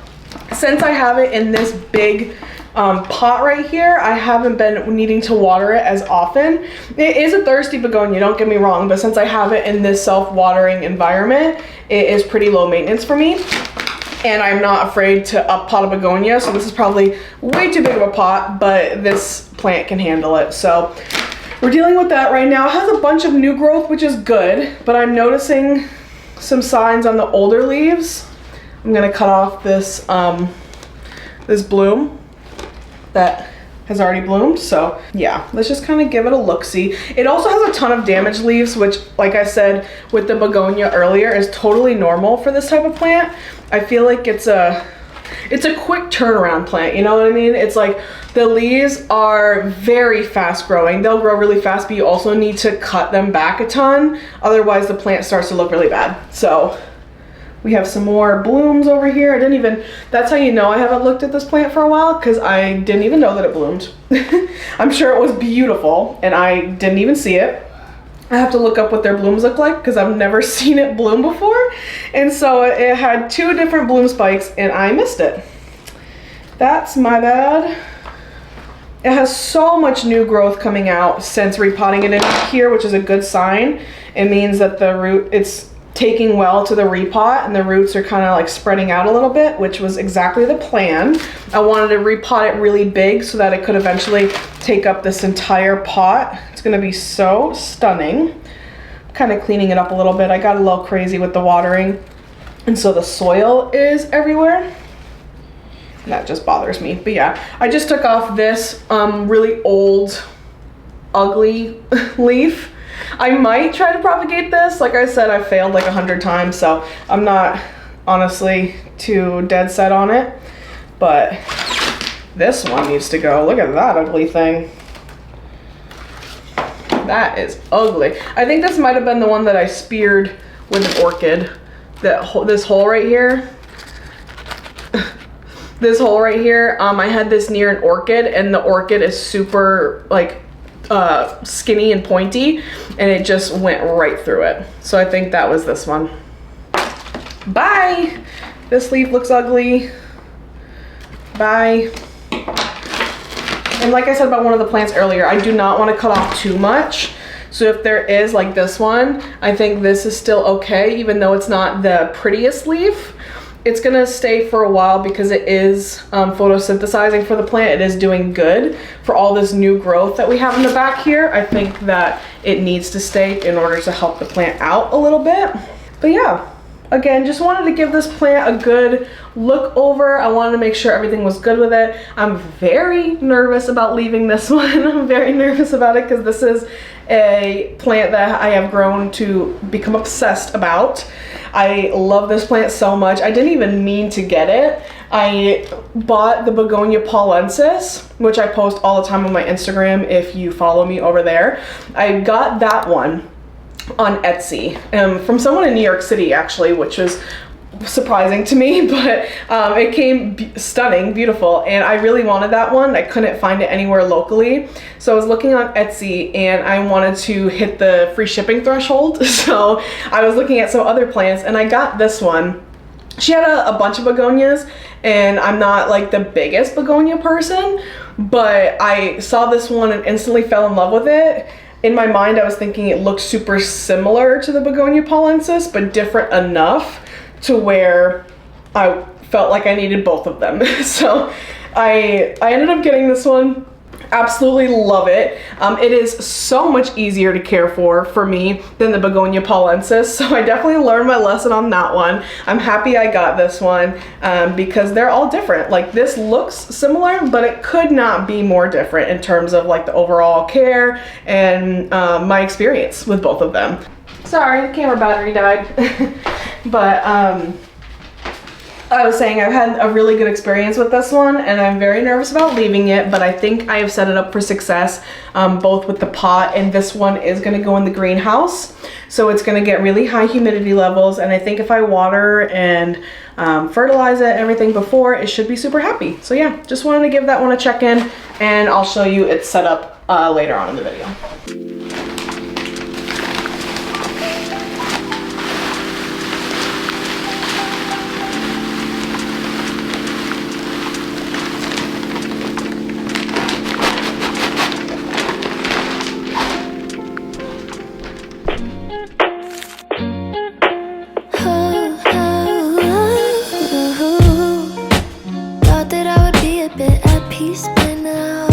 since I have it in this big pot right here, I haven't been needing to water it as often. It is a thirsty begonia, don't get me wrong, but since I have it in this self-watering environment, it is pretty low maintenance for me. and I'm not afraid to up pot a begonia, so this is probably way too big of a pot, but this plant can handle it. So we're dealing with that right now. It has a bunch of new growth, which is good, but I'm noticing some signs on the older leaves. I'm gonna cut off this, this bloom that has already bloomed. So yeah, let's just kind of give it a look-see. It also has a ton of damaged leaves, which, like I said with the begonia earlier, is totally normal for this type of plant. I feel like it's a quick turnaround plant, you know what I mean? It's like the leaves are very fast growing. They'll grow really fast, but you also need to cut them back a ton. Otherwise the plant starts to look really bad. So we have some more blooms over here. That's how you know I haven't looked at this plant for a while, because I didn't even know that it bloomed. I'm sure it was beautiful and I didn't even see it. I have to look up what their blooms look like because I've never seen it bloom before. And so it had 2 different bloom spikes and I missed it. That's my bad. It has so much new growth coming out since repotting it in here, which is a good sign. It means that it's taking well to the repot, and the roots are kind of like spreading out a little bit, which was exactly the plan. I wanted to repot it really big so that it could eventually take up this entire pot. It's gonna be so stunning. I'm kind of cleaning it up a little bit. I got a little crazy with the watering, and so the soil is everywhere. That just bothers me. But yeah, I just took off this really old, ugly leaf. I might try to propagate this. Like I said, I failed like 100 times, so I'm not honestly too dead set on it. But this one needs to go. Look at that ugly thing. That is ugly. I think this might have been the one that I speared with an orchid. This hole right here. This hole right here, I had this near an orchid, and the orchid is super like skinny and pointy, and it just went right through it. So I think that was this one. Bye. This leaf looks ugly. Bye. And like I said about one of the plants earlier, I do not want to cut off too much. So if there is like this one, I think this is still okay, even though it's not the prettiest leaf. It's gonna stay for a while because it is photosynthesizing for the plant. It is doing good for all this new growth that we have in the back here. I think that it needs to stay in order to help the plant out a little bit. But yeah, again, just wanted to give this plant a good look over. I wanted to make sure everything was good with it. I'm very nervous about leaving this one. I'm very nervous about it because this is a plant that I have grown to become obsessed about. I love this plant so much. I didn't even mean to get it. I bought the Begonia paulensis, which I post all the time on my Instagram if you follow me over there. I got that one on Etsy from someone in New York City actually, which was surprising to me, but it came stunning, beautiful, and I really wanted that one. I couldn't find it anywhere locally, so I was looking on Etsy and I wanted to hit the free shipping threshold, so I was looking at some other plants and I got this one. She had a bunch of begonias, and I'm not like the biggest begonia person, but I saw this one and instantly fell in love with it. In my mind, I was thinking it looked super similar to the Begonia paulensis, but different enough to where I felt like I needed both of them. So I ended up getting this one. Absolutely love it. It is so much easier to care for me than the Begonia paulensis, so I definitely learned my lesson on that one. I'm happy I got this one because they're all different. Like, this looks similar, but it could not be more different in terms of like the overall care and my experience with both of them. Sorry, the camera battery died. But I was saying I've had a really good experience with this one, and I'm very nervous about leaving it, but I think I have set it up for success, both with the pot, and this one is going to go in the greenhouse, so it's going to get really high humidity levels, and I think if I water and fertilize it and everything before, it should be super happy. So yeah, just wanted to give that one a check-in, and I'll show you its setup later on in the video. be a bit at peace by now.